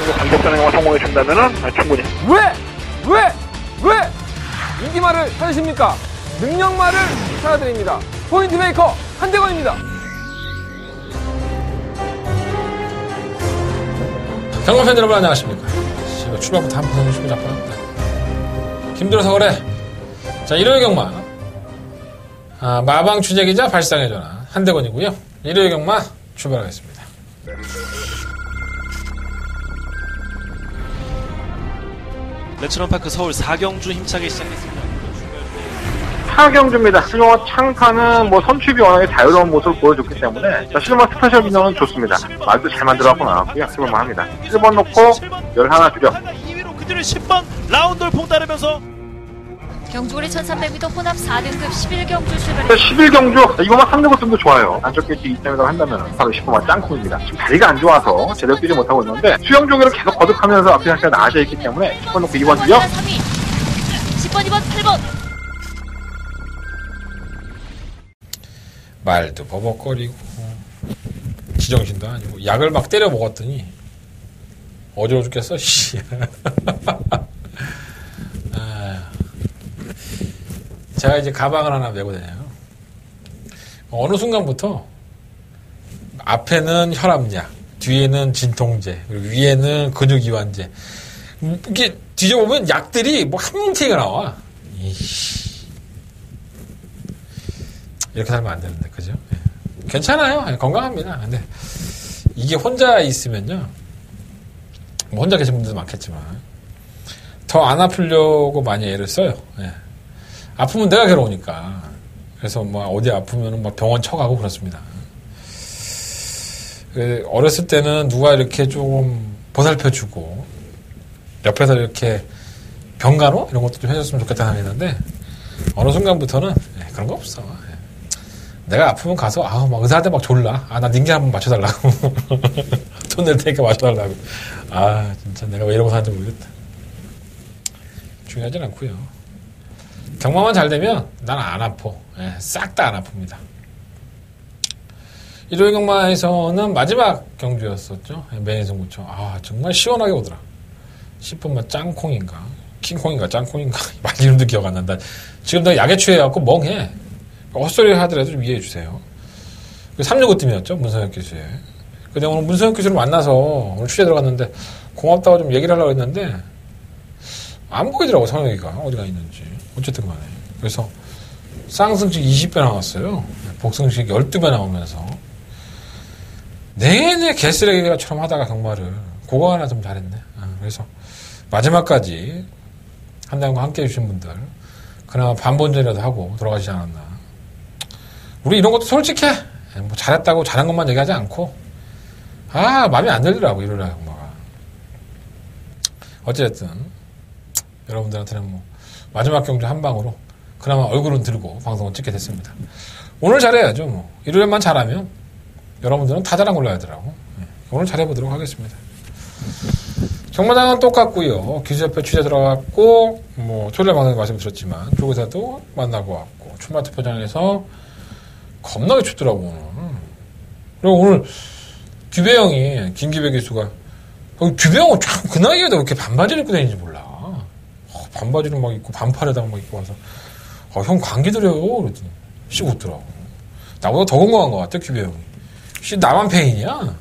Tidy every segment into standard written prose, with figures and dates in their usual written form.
정도 반격전에 성공해준다면은 충분히. 왜? 인기말을 찾으십니까? 능력말을 찾아드립니다. 포인트 메이커 한대건입니다. 경마 팬 여러분 안녕하십니까? 출발부터 한 푼 주고 잡고 합니다. 힘들어서 그래. 자, 일요일 경마. 마방 추적이자 발상의 전화 한대건이고요. 일요일 경마 출발하겠습니다. 렌츠런파크 서울 4경주 힘차게 시작했습니다. 4경주입니다. 실용화 창카는 선출이 워낙에 자유로운 모습을 보여줬기 때문에 실버 스페셜 민원은 좋습니다. 말도 잘 만들어갖고 나왔고요. 해볼만 합니다. 1번 놓고 11 줄여. 2위로 그들을 10번 라운드를 봉 따르면서 경주거리 1300m 혼합 4등급 11경주 출발. 11경주 이거만 3등급 정도 좋아요. 안쪽 게이트 2점이라고 한다면 바로 10번만 짱콩입니다. 지금 다리가 안 좋아서 제대로 뛰지 못하고 있는데 수영 조개를 계속 거듭하면서 앞에 상태가 나아져 있기 때문에 10번 놓고 2번 줄여. 3위 10번 2번 8번. 말도 버벅거리고 지정신도 아니고 약을 막 때려 먹었더니 어지러워 죽겠어. 씨. 제가 이제 가방을 하나 메고 다녀요. 어느 순간부터 앞에는 혈압약, 뒤에는 진통제, 그리고 위에는 근육이완제. 이게 뒤져보면 약들이 한 뭉탱이가 나와. 이렇게 살면 안 되는데, 그죠? 괜찮아요. 건강합니다. 근데 이게 혼자 있으면요. 혼자 계신 분들도 많겠지만 더 안 아프려고 많이 애를 써요. 아프면 내가 괴로우니까. 그래서 어디 아프면 병원 쳐가고 그렇습니다. 어렸을 때는 누가 이렇게 좀 보살펴주고 옆에서 이렇게 병간호 이런 것도 좀 해줬으면 좋겠다는 생각이 있는데 어느 순간부터는 그런 거 없어. 내가 아프면 가서 의사한테 졸라. 나 닌겐 한번 맞춰달라고. 돈 낼 테니까 맞춰달라고. 진짜 내가 왜 이러고 사는지 모르겠다. 중요하진 않고요. 경마만 잘 되면 난 안 아파. 싹 다 안 아픕니다. 일요일 경마에서는 마지막 경주였었죠. 매니승부처. 정말 시원하게 오더라. 10분만 짱콩인가 킹콩인가 짱콩인가 말 이름도 기억 안 난다. 지금 내가 약에 취해갖고 멍해. 헛소리 하더라도 좀 이해해주세요. 365팀이었죠. 문성혁 교수에. 근데 오늘 문성혁 교수를 만나서 오늘 취재 들어갔는데 고맙다고 좀 얘기를 하려고 했는데 안 보이더라고. 성혁이가 어디가 있는지. 어쨌든 간에. 그래서 쌍승식 20배 나왔어요. 복승식 12배 나오면서 내내 개쓰레기처럼 하다가 경마를 그거 하나 좀 잘했네. 그래서 마지막까지 한장과 함께 해주신 분들 그나마 반본전이라도 하고 돌아가시지 않았나. 우리 이런 것도 솔직해. 잘했다고 잘한 것만 얘기하지 않고 마음에 안 들더라고 이러라 경마가. 어쨌든 여러분들한테는 마지막 경주 한 방으로 그나마 얼굴은 들고 방송을 찍게 됐습니다. 오늘 잘해야죠. 일요일만 잘하면 여러분들은 다 잘한 걸로 하더라고. 오늘 잘해보도록 하겠습니다. 경마장은 똑같고요. 기수협회 취재 들어갔고 토요일에 방송에 말씀드렸지만 조교사도 만나고 왔고 출마 투표장에서 겁나게 춥더라고 오늘. 그리고 오늘 규배형이 김규배 기수가 규배형은 참 그 나이에도 왜 이렇게 반바지를 입고 다니는지 몰라. 반바지를 입고 반팔에다가 입고 와서 형 감기 들여요 그러더니 씩 웃더라고. 나보다 더 건강한 것 같아 규배형이. 나만 페인이야.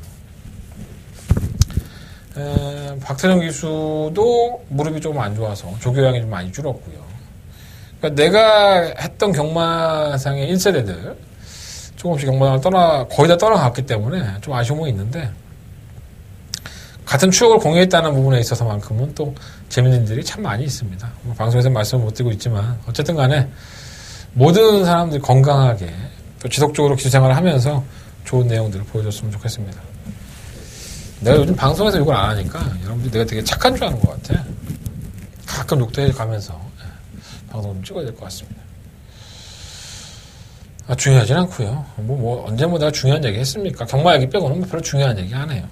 박태정 기수도 무릎이 조금 안 좋아서 조교량이 좀 많이 줄었고요. 그러니까 내가 했던 경마상의 1세대들 조금씩 경마장을 거의 다 떠나갔기 때문에 좀 아쉬움은 있는데 같은 추억을 공유했다는 부분에 있어서만큼은 또 재밌는 일이 참 많이 있습니다. 방송에서 말씀을 못 드리고 있지만 어쨌든 간에 모든 사람들이 건강하게 또 지속적으로 기술생활을 하면서 좋은 내용들을 보여줬으면 좋겠습니다. 내가 요즘 방송에서 욕을 안 하니까 여러분들이 내가 되게 착한 줄 아는 것 같아. 가끔 욕도 해가면서 방송을 좀 찍어야 될 것 같습니다. 중요하진 않고요. 언제 내가 중요한 얘기 했습니까? 경마 얘기 빼고는 별로 중요한 얘기 안 해요.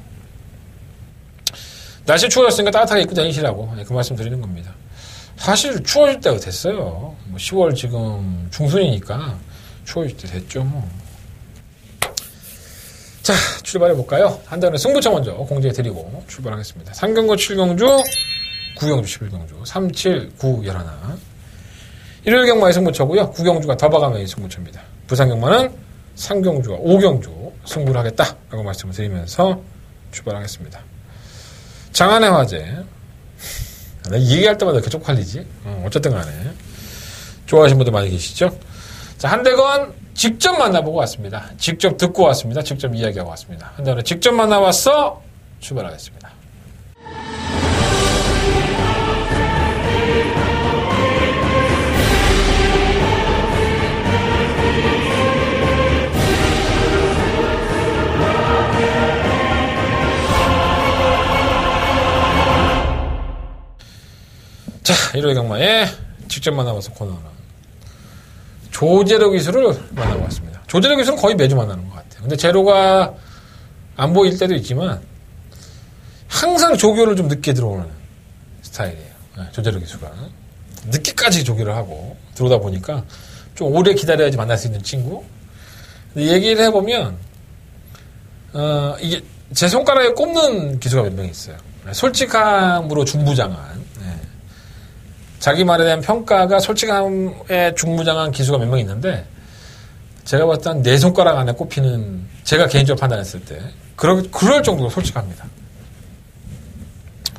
날씨 추워졌으니까 따뜻하게 입고 다니시라고 그 말씀 드리는 겁니다. 사실 추워질 때가 됐어요. 10월 지금 중순이니까 추워질 때 됐죠. 자, 출발해볼까요? 한다는 승부처 먼저 공지해드리고 출발하겠습니다. 3경주 7경주, 9경주 11경주, 3, 7, 9, 11. 일요일 경마의 승부처고요. 9경주가 더봐가면의 승부처입니다. 부산 경마는 3경주와 5경주 승부를 하겠다라고 말씀을 드리면서 출발하겠습니다. 장안의 화제. 내가 얘기할 때마다 이렇게 쪽팔리지? 어쨌든 간에. 좋아하시는 분들 많이 계시죠? 자, 한대건 직접 만나보고 왔습니다. 직접 듣고 왔습니다. 직접 이야기하고 왔습니다. 한대건을 직접 만나봤어. 출발하겠습니다. 자, 일요일 경마에 직접 만나봐서 코너는 조제로 기수를 만나보았습니다. 조제로 기수는 거의 매주 만나는 것 같아요. 근데 제로가 안 보일 때도 있지만 항상 조교를 좀 늦게 들어오는 스타일이에요. 조제로 기수가. 늦게까지 조교를 하고 들어오다 보니까 좀 오래 기다려야지 만날 수 있는 친구. 근데 얘기를 해보면 이게 제 손가락에 꼽는 기수가 몇 명 있어요. 솔직함으로 중부장한 자기 말에 대한 평가가 솔직함에 중무장한 기수가 몇 명 있는데 제가 봤을 때 한 4손가락 안에 꼽히는 제가 개인적으로 판단했을 때 그럴 정도로 솔직합니다.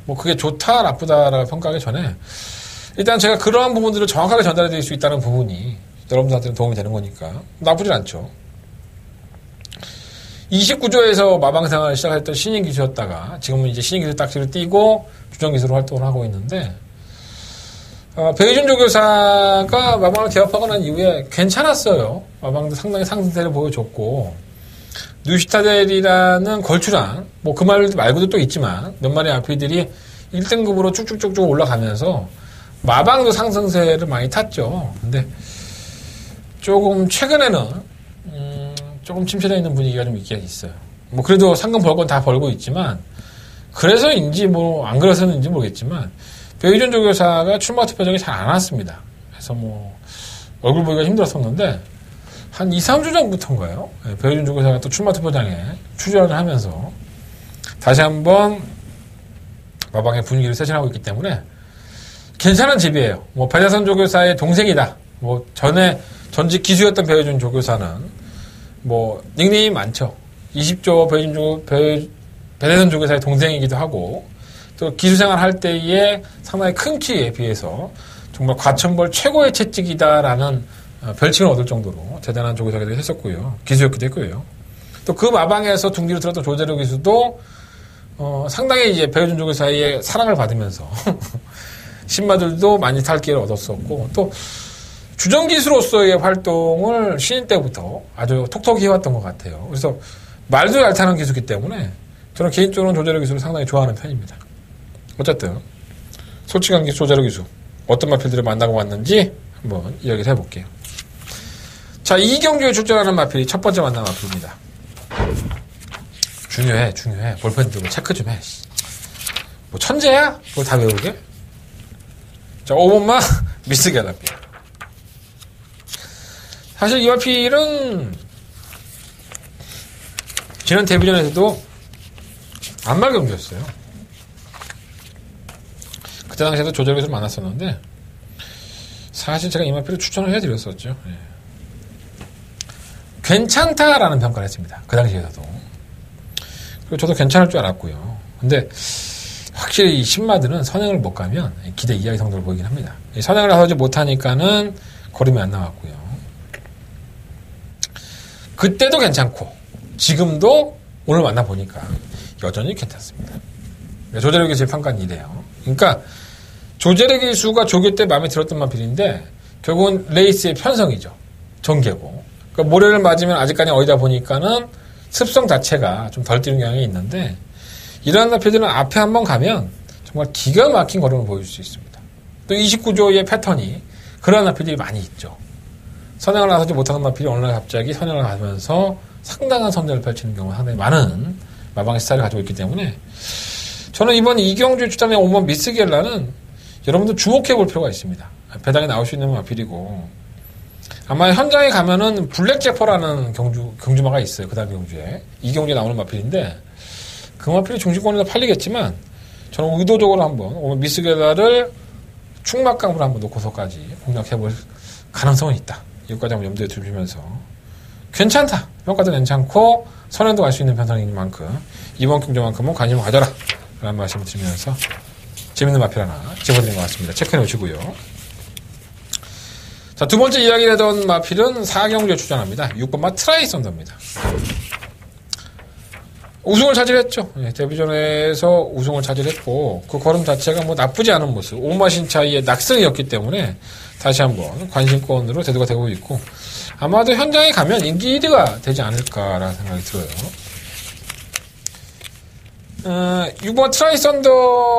뭐 그게 좋다 나쁘다라고 평가하기 전에 일단 제가 그러한 부분들을 정확하게 전달해 드릴 수 있다는 부분이 여러분들한테는 도움이 되는 거니까 나쁘진 않죠. 29조에서 마방생활을 시작했던 신인 기수였다가 지금은 이제 신인 기수 딱지를 띄고 주전 기수로 활동을 하고 있는데 배희준 조교사가 마방을 개업하고 난 이후에 괜찮았어요. 마방도 상당히 상승세를 보여줬고 뉴시타델이라는 걸출한 뭐 그 말 말고도 또 있지만 몇 마리 아피들이 1등급으로 쭉쭉쭉쭉 올라가면서 마방도 상승세를 많이 탔죠. 근데 조금 최근에는 조금 침체되어 있는 분위기가 좀 있긴 있어요. 뭐 그래도 상금 벌 건 다 벌고 있지만 그래서인지 뭐 안 그래서인지 모르겠지만 배희준 조교사가 출마 투표장에 잘 안 왔습니다. 그래서 뭐 얼굴 보기가 힘들었었는데 한 2, 3주 전부터인가요? 배희준 조교사가 또 출마 투표장에 출전을 하면서 다시 한번 마방의 분위기를 쇄신하고 있기 때문에 괜찮은 집이에요. 뭐 배대선 조교사의 동생이다. 뭐 전직 기수였던 배희준 조교사는 뭐 닉네임이 많죠. 20조 배대선 조교사의 동생이기도 하고 또 기수생활 할 때의 상당히 큰 키에 비해서 정말 과천벌 최고의 채찍이다라는 별칭을 얻을 정도로 대단한 조교사가 했었고요. 기수였기도 했고요. 또 그 마방에서 둥기로 들었던 조재료 기수도 상당히 이제 배우준 조교사의 사랑을 받으면서 신마들도 많이 탈 기회를 얻었었고 또 주전 기수로서의 활동을 신인 때부터 아주 톡톡히 해왔던 것 같아요. 그래서 말도 잘 타는 기수기 때문에 저는 개인적으로는 조재료 기수를 상당히 좋아하는 편입니다. 어쨌든 솔직한 기수, 조자료 기수 어떤 마필들을 만나고 왔는지 한번 이야기를 해볼게요. 자, 이경주에 출전하는 마필이 첫 번째 만난 마필입니다. 중요해. 볼펜 들고 체크 좀 해. 뭐 천재야? 그걸 다 외우게? 자, 5번마 미스 갤라피. 사실 이 마필은 지난 데뷔전에서도 안말 경주였어요. 그때 당시에도 조절에서 만났었는데 사실 제가 이 마필을 추천을 해드렸었죠. 예. 괜찮다라는 평가를 했습니다. 그 당시에서도. 그리고 저도 괜찮을 줄 알았고요. 근데 확실히 이 신마들은 선행을 못 가면 기대 이하의 성적을 보이긴 합니다. 선행을 나서지 못하니까는 걸음이 안 나왔고요. 그때도 괜찮고 지금도 오늘 만나보니까 여전히 괜찮습니다. 조재력 기수의 평가는 이래요. 그러니까 조재력 기수가 조교 때 마음에 들었던 마필인데 결국은 레이스의 편성이죠. 전개고. 그러니까 모래를 맞으면 아직까지 어디다 보니까는 습성 자체가 좀 덜 뛰는 경향이 있는데 이러한 마필들은 앞에 한번 가면 정말 기가 막힌 걸음을 보여줄 수 있습니다. 또 29조의 패턴이 그러한 마필들이 많이 있죠. 선행을 나서지 못하는 마필이 어느 날 갑자기 선행을 가면서 상당한 선전을 펼치는 경우가 상당히 많은 마방의 스타일을 가지고 있기 때문에 저는 이번 이경주 출전의 5번 미스겔라는 여러분들 주목해 볼 필요가 있습니다. 배당에 나올 수 있는 마필이고 아마 현장에 가면은 블랙제퍼라는 경주마가 있어요. 그 다음 경주에. 이 경주에 나오는 마필인데, 그 마필이 중심권에서 팔리겠지만, 저는 의도적으로 한번, 오늘 미스겔라를 충막감으로 한번 놓고서까지 공략해볼 가능성은 있다. 이것까지 한번 염두에 두시면서, 괜찮다. 평가도 괜찮고, 선행도 갈 수 있는 편성인 만큼, 이번 경주만큼은 관심을 가져라. 라는 말씀을 드리면서, 재밌는 마필 하나 집어드린 것 같습니다. 체크해 놓으시고요. 자, 두 번째 이야기를 하던 마필은 4경주에 출전합니다. 6번마 트라이썬더입니다. 우승을 차지했죠. 예, 데뷔전에서 우승을 차지했고, 그 걸음 자체가 뭐 나쁘지 않은 모습, 오마신 차이의 낙승이었기 때문에 다시 한번 관심권으로 대두가 되고 있고, 아마도 현장에 가면 인기 1위가 되지 않을까라는 생각이 들어요. 6번 트라이썬더도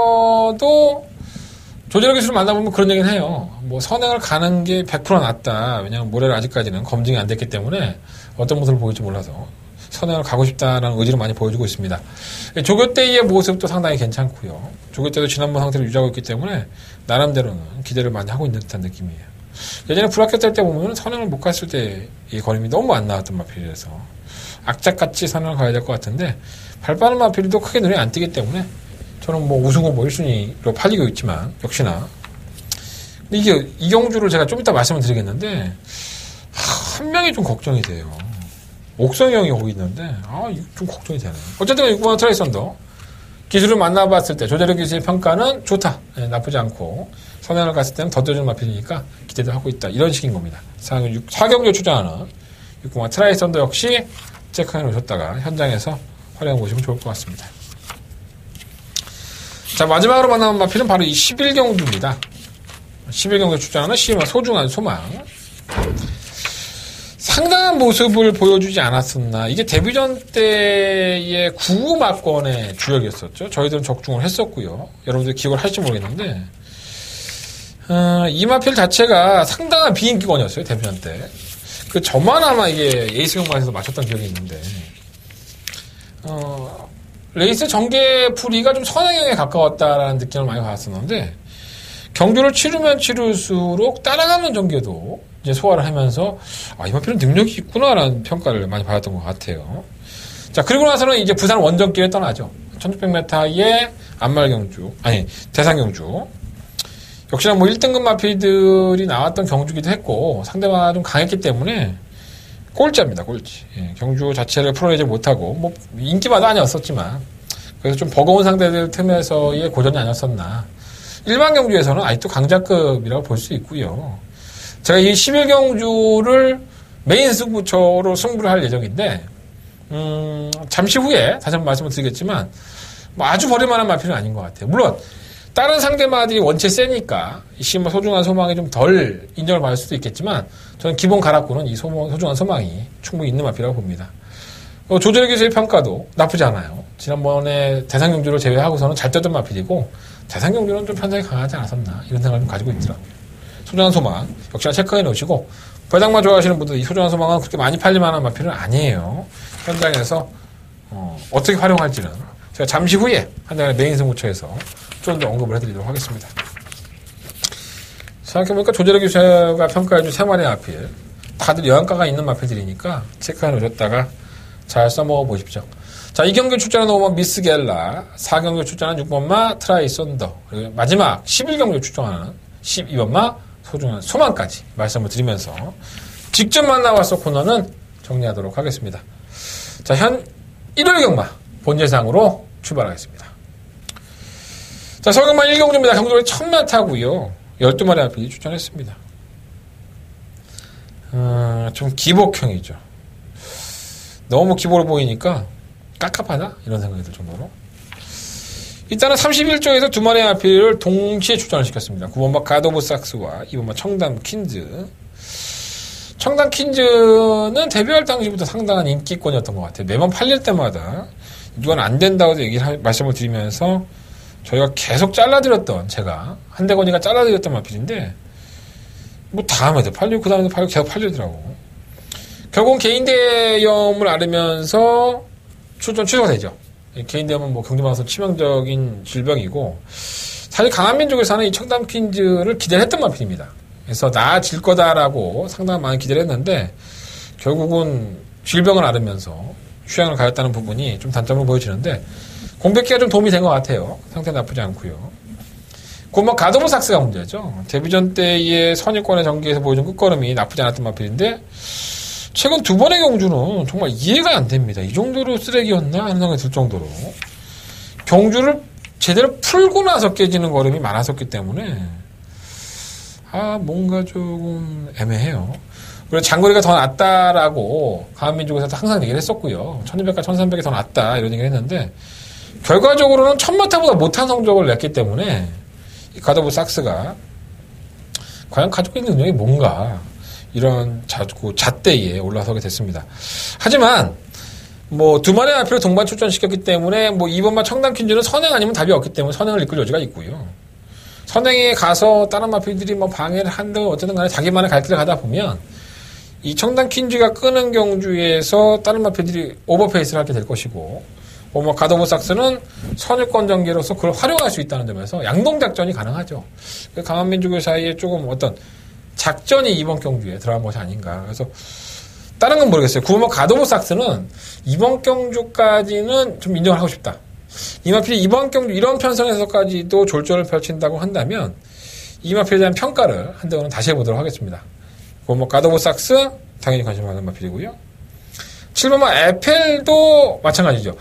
조재력 기술을 만나보면 그런 얘기는 해요. 뭐 선행을 가는 게 100% 낫다. 왜냐하면 모레를 아직까지는 검증이 안 됐기 때문에 어떤 모습을 보일지 몰라서 선행을 가고 싶다라는 의지를 많이 보여주고 있습니다. 조교 때의 모습도 상당히 괜찮고요. 조교 때도 지난번 상태를 유지하고 있기 때문에 나름대로는 기대를 많이 하고 있는 듯한 느낌이에요. 예전에 불합격 될 때 보면 선행을 못 갔을 때 이 걸음이 너무 안 나왔던 마필이라서 악착같이 선행을 가야 될 것 같은데 발빠른 마필도 크게 눈에 안 띄기 때문에 저는 뭐 우승 후보 1순위로 팔리고 있지만 역시나 근데 이게 이경주를 제가 좀 이따 말씀을 드리겠는데 한 명이 좀 걱정이 돼요. 옥성이 형이 거기 있는데 이거 좀 걱정이 되네. 어쨌든 6번 트라이썬더 기술을 만나봤을 때 조재력 기술의 평가는 좋다. 네, 나쁘지 않고 선행을 갔을 때는 덧져주는 마필이니까 기대도 하고 있다. 이런 식인 겁니다. 4경주에 출전하는 6번 트라이썬더 역시 체크해 놓으셨다가 현장에서 활용해 보시면 좋을 것 같습니다. 자, 마지막으로 만나본 마필은 바로 이 11경주입니다. 11경주에 출전하는 시음한 소중한 소망. 상당한 모습을 보여주지 않았었나. 이게 데뷔전 때의 9구 막권의 주역이었었죠. 저희들은 적중을 했었고요. 여러분들 기억을 할지 모르겠는데 이 마필 자체가 상당한 비인기권이었어요. 데뷔전 때. 저만 아마 이게 에이스 경마에서 맞췄던 기억이 있는데 레이스 전개 풀이가 좀 선행형에 가까웠다라는 느낌을 많이 받았었는데 경주를 치르면 치를수록 따라가는 전개도 이제 소화를 하면서 이 마필은 능력이 있구나라는 평가를 많이 받았던 것 같아요. 자, 그리고 나서는 이제 부산 원정길에 떠나죠. 1600m의 안말경주, 대상경주. 역시나 뭐 1등급 마필들이 나왔던 경주기도 했고 상대가 좀 강했기 때문에 꼴찌입니다, 꼴찌. 예, 경주 자체를 풀어내지 못하고, 뭐, 인기마다 아니었었지만, 그래서 좀 버거운 상대들 틈에서의 고전이 아니었었나. 일반 경주에서는 아직도 강자급이라고 볼 수 있고요. 제가 이 11경주를 메인 승부처로 승부를 할 예정인데, 잠시 후에 다시 한번 말씀을 드리겠지만, 뭐 아주 버릴만한 마필은 아닌 것 같아요. 물론, 다른 상대마들이 원체 세니까 이 소중한 소망이 좀 덜 인정을 받을 수도 있겠지만 저는 기본 가락구는 이 소중한 소망이 충분히 있는 마필이라고 봅니다. 조재력 기술의 평가도 나쁘지 않아요. 지난번에 대상경주를 제외하고서는 잘 뛰었던 마필이고 대상경주는 좀 편성이 강하지 않았었나 이런 생각을 좀 가지고 있더라고요. 소중한 소망 역시나 체크해 놓으시고 배당마 좋아하시는 분들 이 소중한 소망은 그렇게 많이 팔릴 만한 마필은 아니에요. 현장에서 어떻게 활용할지는 제가 잠시 후에 한장의 메인 승부처에서 좀 더 언급을 해드리도록 하겠습니다. 생각해보니까 조재력 기술가 평가해준 세 마리의 마필 다들 영양가가 있는 마필들이니까 체크해 놓으셨다가 잘 써먹어 보십시오. 자, 2경기 출전한 5번 미스겔라, 4경기 출전한 6번마 트라이썬더, 그리고 마지막 11경기 출전하는 12번마 소중한 소망까지 말씀을 드리면서 직접 만나봤어 코너는 정리하도록 하겠습니다. 자, 현 1월 경마 본예상으로 출발하겠습니다. 자, 서경마 1경주입니다. 경주를 1000m고요. 12마리 앞이 출전했습니다. 좀 기복형이죠. 너무 기복을 보이니까 깝깝하다? 이런 생각이 들 정도로. 일단은 31조에서 두 마리의 앞을 동시에 출전을 시켰습니다. 9번마 가도브 삭스와 2번마 청담 퀸즈. 청담 퀸즈는 데뷔할 당시부터 상당한 인기권이었던 것 같아요. 매번 팔릴 때마다 이건 안 된다고 말씀을 드리면서 저희가 계속 잘라드렸던, 제가 한대건이가 잘라드렸던 마필인데 뭐 다음에도 팔리고 그 다음에도 팔리고 계속 팔리더라고. 결국은 개인대염을 앓으면서 출전 취소가 되죠. 개인대염은 뭐 경주마라손 치명적인 질병이고 사실 강한민족에서는 이 청담 퀸즈를 기대했던 마필입니다. 그래서 나아질 거다라고 상당히 많이 기대를 했는데 결국은 질병을 앓으면서 휴양을 가졌다는 부분이 좀 단점으로 보여지는데 공백기가 좀 도움이 된 것 같아요. 상태 나쁘지 않고요. 뭐 가드 오브 삭스가 문제죠. 데뷔전 때의 선입권의 전기에서 보여준 끝걸음이 나쁘지 않았던 마필인데 최근 두 번의 경주는 정말 이해가 안 됩니다. 이 정도로 쓰레기였나 하는 생각이 들 정도로 경주를 제대로 풀고 나서 깨지는 걸음이 많았었기 때문에 뭔가 조금 애매해요. 그리고 장거리가 더 낫다라고 강한민족에서도 항상 얘기를 했었고요. 1200과 1300이 더 낫다 이런 얘기를 했는데 결과적으로는 1000m보다 못한 성적을 냈기 때문에 이 가드 오브 삭스가 과연 가지고 있는 능력이 뭔가 이런 잣대에 올라서게 됐습니다. 하지만 두 마리 마필을 동반 출전시켰기 때문에 이번만 청담 퀸즈는 선행 아니면 답이 없기 때문에 선행을 이끌 여지가 있고요. 선행에 가서 다른 마필들이 방해를 한다고 어쨌든 간에 자기만의 갈 길을 가다 보면 이 청담 퀸즈가 끄는 경주에서 다른 마필들이 오버페이스를 하게 될 것이고 가드 오브 삭스는 선유권 전개로서 그걸 활용할 수 있다는 점에서 양동작전이 가능하죠. 강한민족의 사이에 조금 어떤 작전이 이번 경주에 들어간 것이 아닌가. 그래서 다른 건 모르겠어요. 가드 오브 삭스는 이번 경주까지는 좀 인정을 하고 싶다. 이마필이 이번 경주 이런 편성에서까지도 졸전을 펼친다고 한다면 이마필에 대한 평가를 한다고는 다시 해보도록 하겠습니다. 가드 오브 삭스 당연히 관심 많은 마필이고요. 7번마 에펠도 마찬가지죠.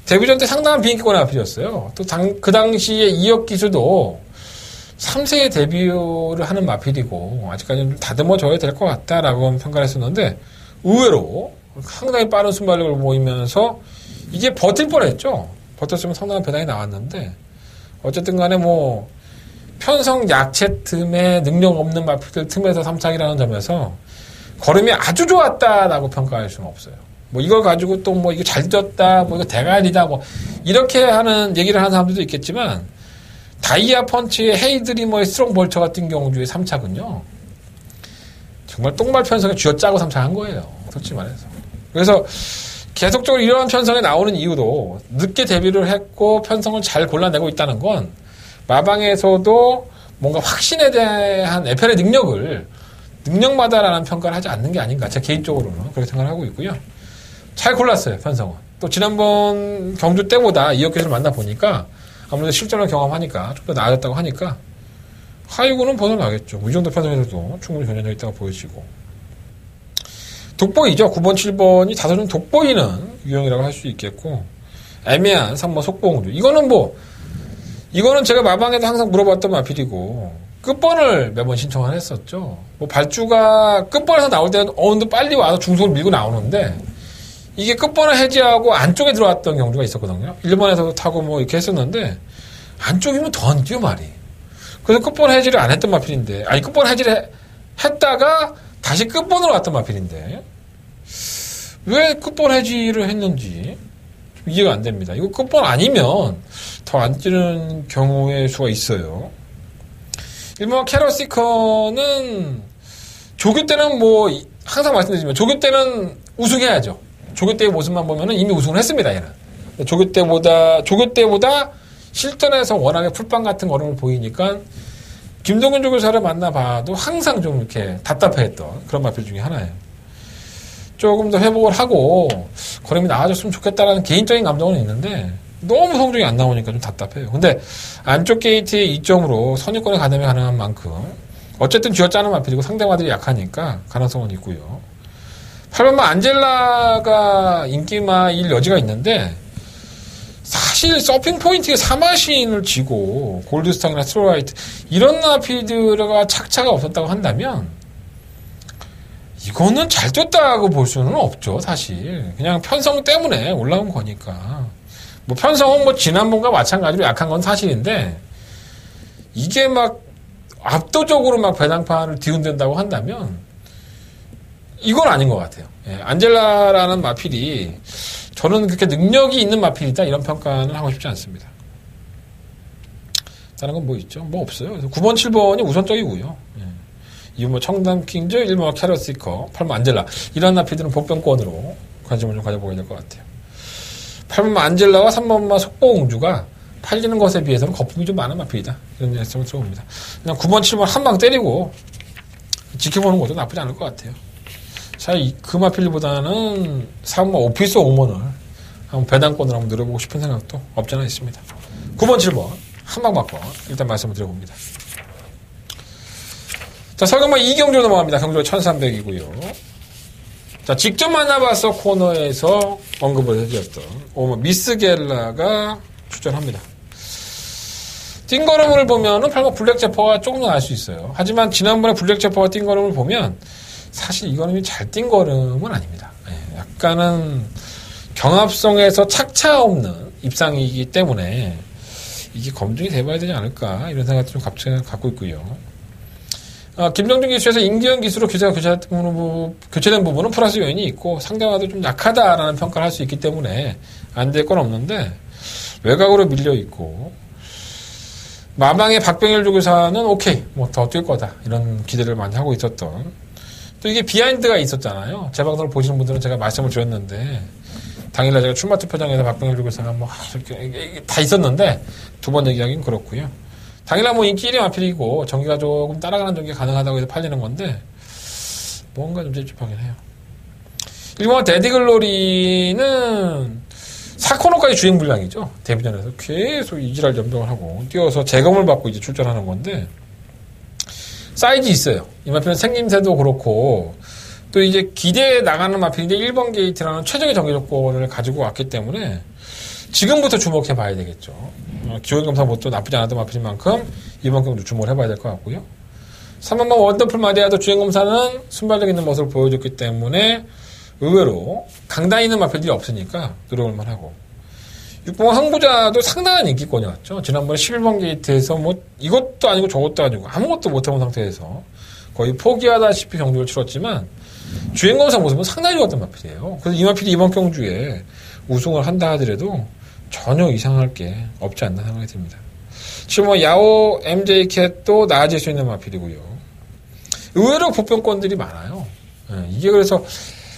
데뷔전 때 상당한 비인기권의 마필이었어요. 또 그 당시에 이혁 기수도 3세에 데뷔를 하는 마필이고 아직까지는 좀 다듬어져야 될 것 같다라고 평가를 했었는데 의외로 상당히 빠른 순발력을 보이면서 이게 버틸 뻔했죠. 버텼으면 상당한 배당이 나왔는데 어쨌든 간에 편성 약체 틈에 능력 없는 마필들 틈에서 3착이라는 점에서 걸음이 아주 좋았다라고 평가할 수는 없어요. 이걸 가지고 또 이거 잘 쪘다, 이거 대가리다, 이렇게 하는 얘기를 하는 사람들도 있겠지만 다이아 펀치의 헤이드리머의 스트롱 벌처 같은 경주의 3착은요 정말 똥말 편성에 쥐어짜고 3착한 거예요. 솔직히 말해서. 그래서 계속적으로 이러한 편성에 나오는 이유도 늦게 데뷔를 했고 편성을 잘 골라내고 있다는 건 마방에서도 뭔가 확신에 대한 에펠의 능력마다라는 평가를 하지 않는 게 아닌가. 제 개인적으로는 그렇게 생각을 하고 있고요. 잘 골랐어요, 편성은. 또 지난번 경주 때보다 이혁 기수를 만나보니까 아무래도 실전을 경험하니까 좀 더 나아졌다고 하니까 하이구는 벗어나겠죠. 이 정도 편성에서도 충분히 견뎌져 있다고 보여지고. 독보이죠. 9번, 7번이 다소 좀 독보이는 유형이라고 할 수 있겠고 애매한 3번 속보공주. 이거는 제가 마방에도 항상 물어봤던 마필이고 끝번을 매번 신청을 했었죠. 발주가 끝번에서 나올 때는 어느 정도 빨리 와서 중속을 밀고 나오는데 이게 끝번을 해지하고 안쪽에 들어왔던 경주가 있었거든요. 일본에서도 타고 이렇게 했었는데 안쪽이면 더 안 뛰어 말이. 그래서 끝번 해지를 안 했던 마필인데 끝번 해지를 했다가 다시 끝번으로 왔던 마필인데 왜 끝번 해지를 했는지 좀 이해가 안 됩니다. 이거 끝번 아니면 더 안 뛰는 경우의 수가 있어요. 일본 캐럿시커는 조교 때는 항상 말씀드리지만 조교 때는 우승해야죠. 조교 때의 모습만 보면은 이미 우승을 했습니다, 얘는. 조교 때보다 실전에서 워낙에 풀빵 같은 걸음을 보이니까 김동근 조교사를 만나봐도 항상 좀 이렇게 답답해했던 그런 마필 중에 하나예요. 조금 더 회복을 하고 걸음이 나아졌으면 좋겠다라는 개인적인 감정은 있는데 너무 성적이 안 나오니까 좀 답답해요. 근데 안쪽 게이트의 2점으로 선유권에 가담이 가능한 만큼 어쨌든 쥐어짜는 마필이고 상대마들이 약하니까 가능성은 있고요. 8번마 안젤라가 인기마일 여지가 있는데 사실 서핑 포인트에 사마신을 지고 골드스탕이나 스트로라이트 이런 마필들과 착차가 없었다고 한다면 이거는 잘 뛰었다고 볼 수는 없죠. 사실 그냥 편성 때문에 올라온 거니까 편성은 지난번과 마찬가지로 약한 건 사실인데 이게 압도적으로 배당판을 뒤흔든다고 한다면 이건 아닌 것 같아요. 안젤라라는 마필이 저는 그렇게 능력이 있는 마필이다 이런 평가는 하고 싶지 않습니다. 다른 건 있죠? 없어요. 그래서 9번, 7번이 우선적이고요. 2번 청담 킹즈, 1번 캐럿시커, 8번 안젤라 이런 마필들은 복병권으로 관심을 좀 가져보게 될 것 같아요. 8번 안젤라와 3번 속보공주가 팔리는 것에 비해서는 거품이 좀 많은 마필이다. 이런 말씀을 들어봅니다. 그냥 9번, 7번 한 방 때리고 지켜보는 것도 나쁘지 않을 것 같아요. 자, 그 마필보다는 사무마 오피스 옹몬을 한번 배당권을 한번 노려보고 싶은 생각도 없지 않아 있습니다. 9번, 7번 한방 바꿔 일단 말씀을 드려봅니다. 자, 설경마 이경주 넘어갑니다. 경주가 1300이고요. 자, 직접 만나봐서 코너에서 언급을 해드렸던 미스겔라가 출전합니다. 띵걸음을 보면은 팔목 블랙제퍼가 조금 더 나을 수 있어요. 하지만 지난번에 블랙제퍼가 띵걸음을 보면 사실 이 걸음이 잘 뛴 걸음은 아닙니다. 약간은 경합성에서 착차 없는 입상이기 때문에 이게 검증이 돼봐야 되지 않을까 이런 생각도 좀 갑자기 갖고 있고요. 김정준 기수에서 임기현 기수로 교체된 부분은 플러스 요인이 있고 상대와도 좀 약하다라는 평가를 할 수 있기 때문에 안 될 건 없는데 외곽으로 밀려 있고 마방의 박병일 조교사는 오케이 뭐 더 뛸 거다 이런 기대를 많이 하고 있었던 또 이게 비하인드가 있었잖아요. 제 방송을 보시는 분들은 제가 말씀을 드렸는데 당일날 제가 출마 투표장에서 박병일 조교사가 뭐 이렇게 다 있었는데 두 번 얘기하기는 그렇고요. 당일날 뭐 인기 1위 마필이고 전기가 조금 따라가는 전기가 가능하다고 해서 팔리는 건데 뭔가 좀 찝찝하긴 해요. 일본 데디글로리는 4코너까지 주행 불량이죠. 데뷔전에서 계속 이지랄 연병을 하고 뛰어서 재검을 받고 이제 출전하는 건데 사이즈 있어요. 이 마필은 생김새도 그렇고 또 이제 기대에 나가는 마필인데 1번 게이트라는 최적의 정기 조건을 가지고 왔기 때문에 지금부터 주목해 봐야 되겠죠. 기호검사 뭣도 나쁘지 않았던 마필인 만큼 이번 경주 주목을 해봐야 될 것 같고요. 3번번 원더풀 마디아도 주행검사는 순발력 있는 모습을 보여줬기 때문에 의외로 강단 있는 마필들이 없으니까 노려볼만 하고 6번 항부자도 상당한 인기권이었죠. 지난번에 11번 게이트에서 뭐 이것도 아니고 저것도 아니고 아무것도 못해본 상태에서 거의 포기하다시피 경주를 치렀지만 주행검사 모습은 상당히 좋았던 마필이에요. 그래서 이 마필이 이번 경주에 우승을 한다 하더라도 전혀 이상할 게 없지 않나 생각이 듭니다. 지금 뭐 야오 MJ캣도 나아질 수 있는 마필이고요. 의외로 보편권들이 많아요. 이게 그래서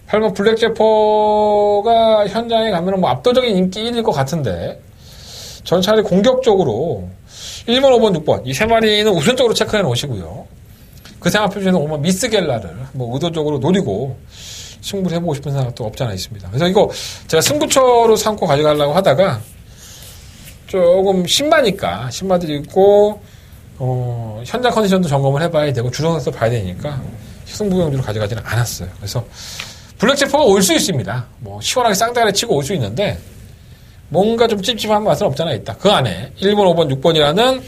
8번 블랙제퍼가 현장에 가면 뭐 압도적인 인기 1일 것 같은데 전 차라리 공격적으로 1번, 5번, 6번 이 세 마리는 우선적으로 체크해 놓으시고요. 그 생각 표시에는 5번 미스겔라를 뭐 의도적으로 노리고 승부를 해보고 싶은 생각도 없지 않아 있습니다. 그래서 이거 제가 승부처로 삼고 가져가려고 하다가 조금 신마니까 신마들이 있고 현장 컨디션도 점검을 해봐야 되고 주정에서 봐야 되니까 승부 경주로 가져가지는 않았어요. 그래서 블랙제퍼가 올 수 있습니다. 뭐 시원하게 쌍다리 치고 올 수 있는데 뭔가 좀 찝찝한 맛은 없잖아 있다. 그 안에 1번, 5번, 6번이라는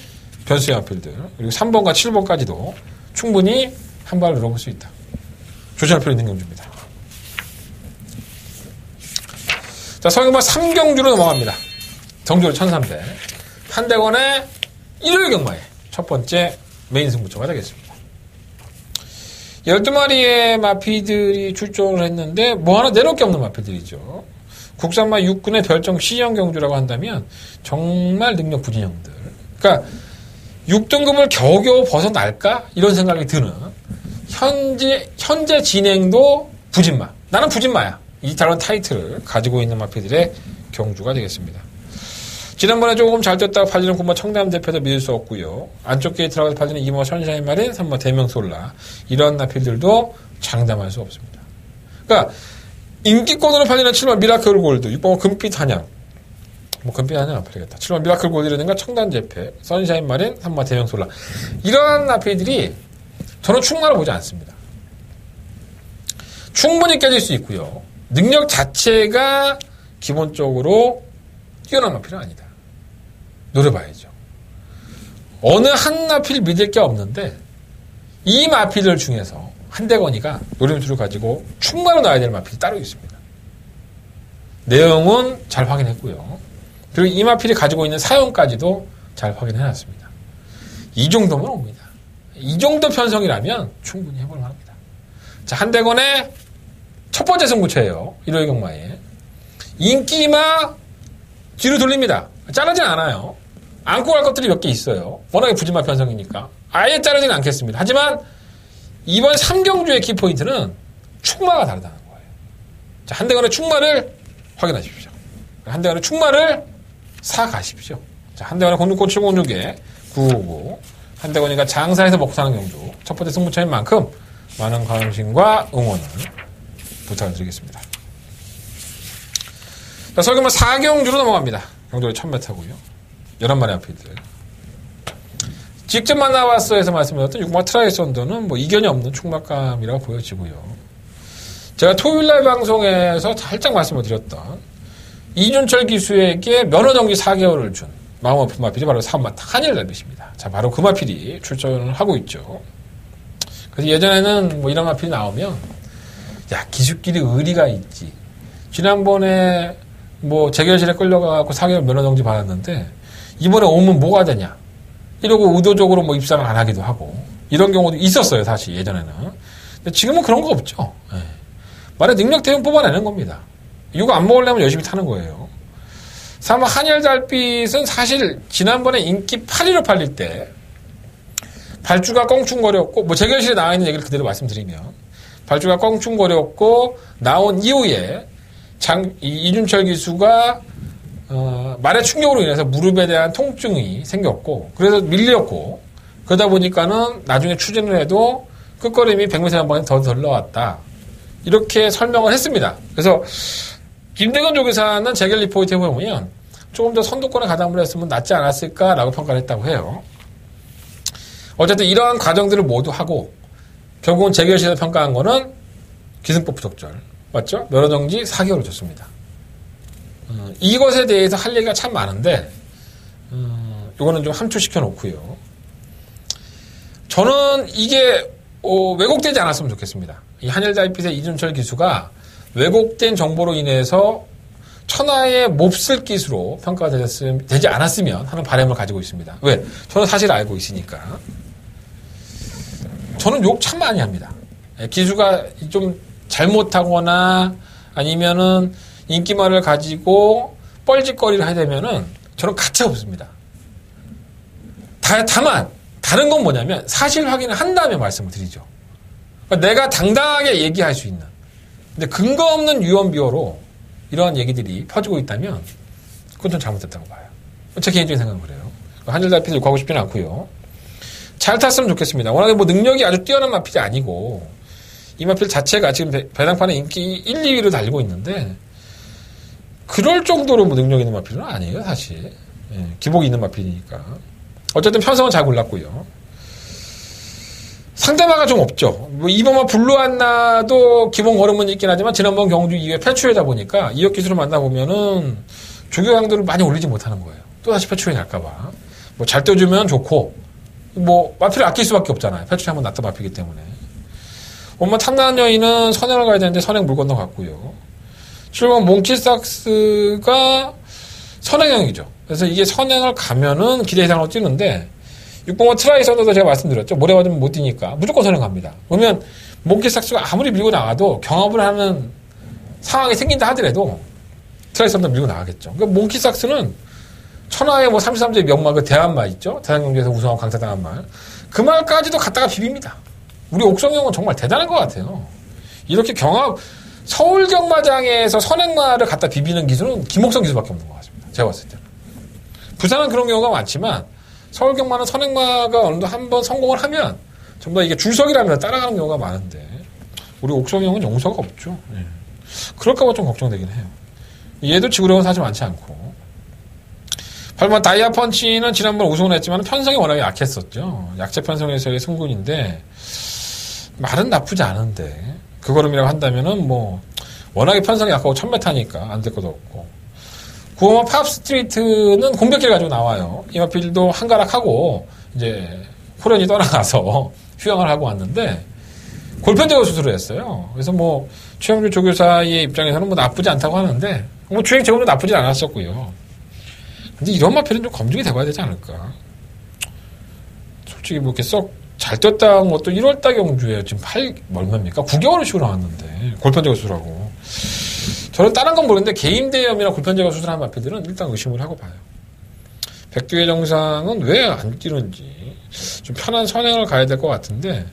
변수의 마필들 그리고 3번과 7번까지도 충분히 한 발을 늘어볼 수 있다. 조심할 필요 있는 경주입니다. 자, 성형마 3경주로 넘어갑니다. 정조를 1300. 한대건의 일요일 경마의 첫 번째 메인 승부처가 되겠습니다. 12마리의 마피들이 출전을 했는데 뭐 하나 내놓을 게 없는 마피들이죠. 국산마 6군의 별정 시형 경주라고 한다면 정말 능력 부진형들. 그러니까 6등급을 겨우겨우 벗어날까? 이런 생각이 드는 현재 진행도 부진마. 나는 부진마야. 이 다른 타이틀을 가지고 있는 마피들의 경주가 되겠습니다. 지난번에 조금 잘 뛰었다가 팔리는 9번 청담 대표도 믿을 수 없고요. 안쪽 게이트라고 팔리는 2번 션샤인 마린, 3번 대명솔라 이런 마필들도 장담할 수 없습니다. 그러니까 인기권으로 팔리는 7번 미라클 골드, 6번 금빛 한양 뭐 금빛 한양 안 팔리겠다. 7번 미라클 골드라든가 청담 재패, 선샤인 마린, 3번 대명솔라 이러한 마필들이 저는 충마를 보지 않습니다. 충분히 깨질 수 있고요. 능력 자체가 기본적으로 뛰어난 마필은 아니다. 노려봐야죠. 어느 한 마필 믿을 게 없는데 이 마필들 중에서 한대건이가 노림수를 가지고 충마로 나야 될 마필이 따로 있습니다. 내용은 잘 확인했고요. 그리고 이 마필이 가지고 있는 사용까지도 잘 확인해놨습니다. 이 정도면 옵니다. 이 정도 편성이라면 충분히 해볼만 합니다. 자, 한대건의 첫 번째 승부처예요. 일요일 경마에. 인기마 뒤로 돌립니다. 자르진 않아요. 안고 갈 것들이 몇 개 있어요. 워낙에 부진마 편성이니까. 아예 자르진 않겠습니다. 하지만 이번 3경주의 키포인트는 충마가 다르다는 거예요. 자, 한대건의 충마를 확인하십시오. 한대건의 충마를 사가십시오. 자, 한대건의 060-7006에 959. 한대건이가 장사에서 먹고 사는 경주. 첫 번째 승부처인 만큼 많은 관심과 응원을 부탁드리겠습니다. 자, 설계만 4경주로 넘어갑니다. 경주의 1000m고요. 11마리 앞필드. 직접 만나봤어에서 말씀드렸던 6마 트라이선더는 뭐 이견이 없는 충막감이라고 보여지고요. 제가 토요일날 방송에서 살짝 말씀을 드렸던 이준철 기수에게 면허정지 4개월을 준 마음아픈 마필이 바로 3마 한일 달빛입니다. 자, 바로 그 마필이 출전을 하고 있죠. 그래서 예전에는 뭐 이런 마필이 나오면 야, 기수끼리 의리가 있지. 지난번에 뭐 재결실에 끌려가고 4개월 면허정지 받았는데 이번에 오면 뭐가 되냐. 이러고 의도적으로 뭐 입상을 안 하기도 하고 이런 경우도 있었어요, 사실 예전에는. 근데 지금은 그런 거 없죠. 예. 말에 능력 되면 뽑아내는 겁니다. 이거 안 먹으려면 열심히 타는 거예요. 3화 한일 달빛은 사실 지난번에 인기 8위로 팔릴 때 발주가 껑충거렸고 뭐 재결실에 나와 있는 얘기를 그대로 말씀드리면 발주가 껑충거렸고 나온 이후에 이준철 기수가 말의 충격으로 인해서 무릎에 대한 통증이 생겼고 그래서 밀렸고 그러다 보니까는 나중에 추진을 해도 끝걸음이 100m 한 번에 더 나왔다. 이렇게 설명을 했습니다. 그래서 김대건 조교사는 재결 리포트에 보면 조금 더 선두권에 가담을 했으면 낫지 않았을까라고 평가를 했다고 해요. 어쨌든 이러한 과정들을 모두 하고 결국은 재결실에서 평가한 거는 기승법 부적절. 맞죠? 면허정지 4개월을 줬습니다. 이것에 대해서 할 얘기가 참 많은데 이거는 좀 함축시켜 놓고요. 저는 이게 왜곡되지 않았으면 좋겠습니다. 이 한일달빛의 이준철 기수가 왜곡된 정보로 인해서 천하의 몹쓸 기수로 평가가 되지 않았으면 하는 바람을 가지고 있습니다. 왜? 저는 사실 알고 있으니까. 저는 욕 참 많이 합니다. 기수가 좀 잘못하거나 아니면은 인기말을 가지고 뻘짓거리를 하게 되면은 저는 가차 없습니다. 다만 다른 건 뭐냐면 사실 확인을 한 다음에 말씀을 드리죠. 그러니까 내가 당당하게 얘기할 수 있는. 근데 근거 없는 유언비어로 이러한 얘기들이 퍼지고 있다면 그건 좀 잘못됐다고 봐요. 제 개인적인 생각은 그래요. 한일달빛을 욕하고 싶지는 않고요. 잘 탔으면 좋겠습니다. 워낙에 뭐 능력이 아주 뛰어난 마필이 아니고 이 마필 자체가 지금 배당판에 인기 1, 2위를 달리고 있는데 그럴 정도로 뭐 능력 있는 마필은 아니에요, 사실. 예, 기복이 있는 마필이니까. 어쨌든 편성은 잘 골랐고요. 상대마가 좀 없죠. 뭐 이번만 블루안나도 기본 걸음은 있긴 하지만 지난번 경주 이후에 패추에다 보니까 이역 기술을 만나보면은 조교 강도를 많이 올리지 못하는 거예요. 또다시 패추에 갈까봐. 뭐 잘 떠주면 좋고 뭐 마필을 아낄 수밖에 없잖아요. 패추에 한번 놨다 마피기 때문에. 엄마 탐나는 여인은 선행을 가야 되는데 선행 물 건너갔고요. 7번 몽키삭스가 선행형이죠. 그래서 이게 선행을 가면은 기대 이상으로 뛰는데 6번은 트라이선더도 제가 말씀드렸죠. 모래 맞으면 못 뛰니까 무조건 선행갑니다. 그러면 몽키삭스가 아무리 밀고 나가도 경합을 하는 상황이 생긴다 하더라도 트라이선더 밀고 나가겠죠. 그러니까 몽키삭스는 천하의 뭐 33제 명마 그 대한말 있죠. 대한경주에서 우승하고 강타당한 말. 그 말까지도 갖다가 비빕니다. 우리 옥성형은 정말 대단한 것 같아요. 이렇게 경합 서울 경마장에서 선행마를 갖다 비비는 기술은 김옥성 기술밖에 없는 것 같습니다. 제가 봤을 때는. 부산은 그런 경우가 많지만 서울 경마는 선행마가 어느 정도 한번 성공을 하면 전부 다 이게 줄석이라면 따라가는 경우가 많은데 우리 옥성형은 용서가 없죠. 예. 그럴까봐 좀 걱정되긴 해요. 얘도 지구력은 사실 많지 않고 8번 다이아펀치는 지난번 우승을 했지만 편성이 워낙에 약했었죠. 약체 편성에서의 승군인데 말은 나쁘지 않은데 그 걸음이라고 한다면은 뭐 워낙에 편성이 약하고 1000m니까 안 될 것도 없고 9번 팝스트리트는 공백기를 가지고 나와요. 이마필도 한가락하고 이제 호련이 떠나가서 휴양을 하고 왔는데 골편제거 수술을 했어요. 그래서 뭐 최영주 조교사의 입장에서는 뭐 나쁘지 않다고 하는데 뭐 주행 제공도 나쁘지 않았었고요. 근데 이런 마필은 좀 검증이 돼봐야 되지 않을까. 솔직히 뭐 이렇게 썩 잘 뛰었다는 것도 1월달 경주에 지금 얼마입니까? 9개월을 쉬고 나왔는데 골편제거 수술하고 저는 다른 건 모르는데 개인대염이나 골편제거 수술한 마필들은 일단 의심을 하고 봐요. 백두의 정상은 왜 안 뛰는지 좀 편한 선행을 가야 될 것 같은데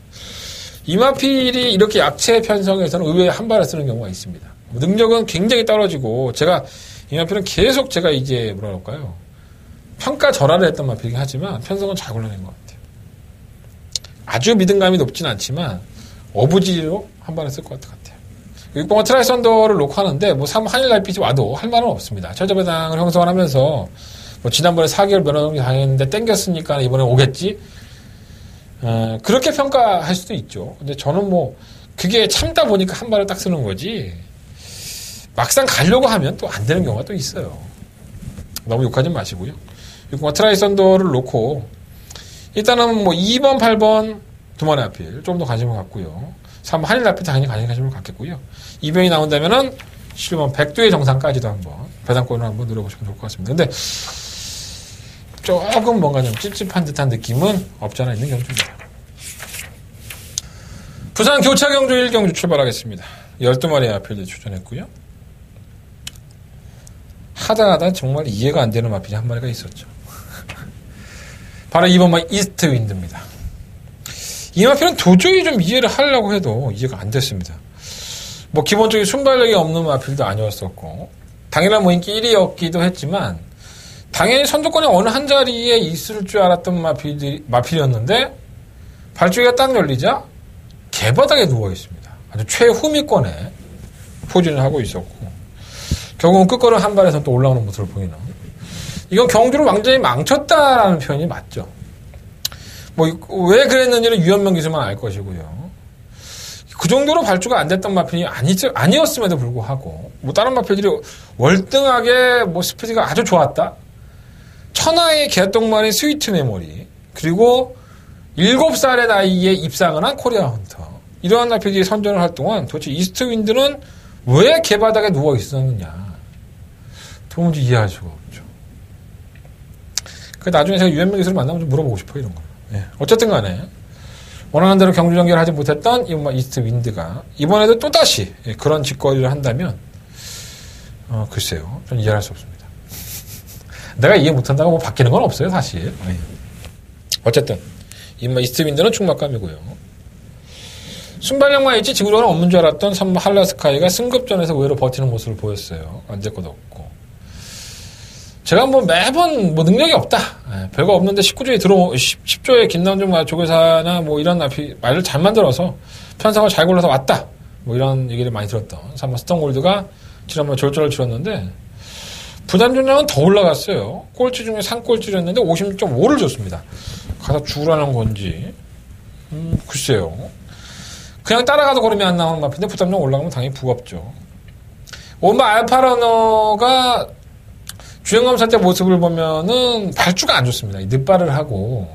이 마필이 이렇게 약체 편성에서는 의외에 한 발을 쓰는 경우가 있습니다. 능력은 굉장히 떨어지고 제가 이 마필은 계속 제가 이제 뭐라 그럴까요? 평가 절하를 했던 마필이긴 하지만 편성은 잘 골라낸 것 같아요. 아주 믿음감이 높진 않지만 어부지리로 한 번 했을 것 같아요. 6번과 트라이 썬더를 놓고 하는데 뭐 3 한일 날빛이 와도 할 말은 없습니다. 최저배당을 형성을 하면서 뭐 지난번에 4개월 면허정지 당했는데 땡겼으니까 이번에 오겠지. 그렇게 평가할 수도 있죠. 근데 저는 뭐 그게 참다 보니까 한 발을 딱 쓰는 거지. 막상 가려고 하면 또 안 되는 경우가 또 있어요. 너무 욕하지 마시고요. 6번과 트라이 썬더를 놓고 일단은 뭐 2번, 8번 두 마리 앞필 좀 더 관심을 갖고요. 3번 한일 앞필 당연히 관심을 갖겠고요. 2번이 나온다면은 7번 백두의 정상까지도 한번 배당권을 한번 누려보시면 좋을 것 같습니다. 근데 조금 뭔가 좀 찝찝한 듯한 느낌은 없지 않아 있는 경주입니다. 부산 교차 경주 1경주 출발하겠습니다. 12마리 앞필들 추천했고요. 하다 정말 이해가 안 되는 마필이 한 마리가 있었죠. 바로 2번마 이스트 윈드입니다. 이 마필은 도저히 좀 이해를 하려고 해도 이해가 안 됐습니다. 뭐 기본적인 순발력이 없는 마필도 아니었었고 당연한 뭐 인기 1위였기도 했지만 당연히 선두권에 어느 한 자리에 있을 줄 알았던 마필이었는데 발주기가 딱 열리자 개바닥에 누워 있습니다. 아주 최후미권에 포진을 하고 있었고 결국은 끝걸음 한 발에서 또 올라오는 모습을 보이는 이건 경주를 완전히 망쳤다라는 표현이 맞죠. 뭐 왜 그랬는지는 유현명 기수만 알 것이고요. 그 정도로 발주가 안 됐던 마필이 아니었음에도 불구하고 뭐 다른 마필들이 월등하게 뭐 스피드가 아주 좋았다. 천하의 개똥말인 스위트 메모리 그리고 7살의 나이에 입상을 한 코리아 헌터 이러한 마필들이 선전을 할 동안 도대체 이스트 윈드는 왜 개바닥에 누워 있었느냐 도무지 이해할 수가 없죠. 나중에 제가 유현명 기수를 만나면 좀 물어보고 싶어요 이런 거. 예. 어쨌든 간에 원하는 대로 경주 전개를 하지 못했던 이스트 윈드가 이번에도 또다시 그런 짓거리를 한다면 글쎄요. 전 이해할 수 없습니다. 내가 이해 못한다고 뭐 바뀌는 건 없어요 사실. 예. 어쨌든 이스트 윈드는 충막감이고요. 순발력만 있지 지구력은 없는 줄 알았던 3번 할라스카이가 승급전에서 의외로 버티는 모습을 보였어요. 안 될 것도 없고 제가 뭐 매번 뭐 능력이 없다. 별거 없는데 10조의 김남중 조교사나 뭐 이런 말을 잘 만들어서 편성을 잘 골라서 왔다. 뭐 이런 얘기를 많이 들었던 3번 스톤골드가 지난번에 졸전을 치렀는데 부담 존량은 더 올라갔어요. 꼴찌 중에 3꼴찌를 했는데 50.5를 줬습니다. 가서 죽으라는 건지 글쎄요. 그냥 따라가도 걸음이 안 나오는 마필인데 부담 존량 올라가면 당연히 부겁죠. 오마 알파러너가 주행검사 때 모습을 보면은 발주가 안 좋습니다. 늦발을 하고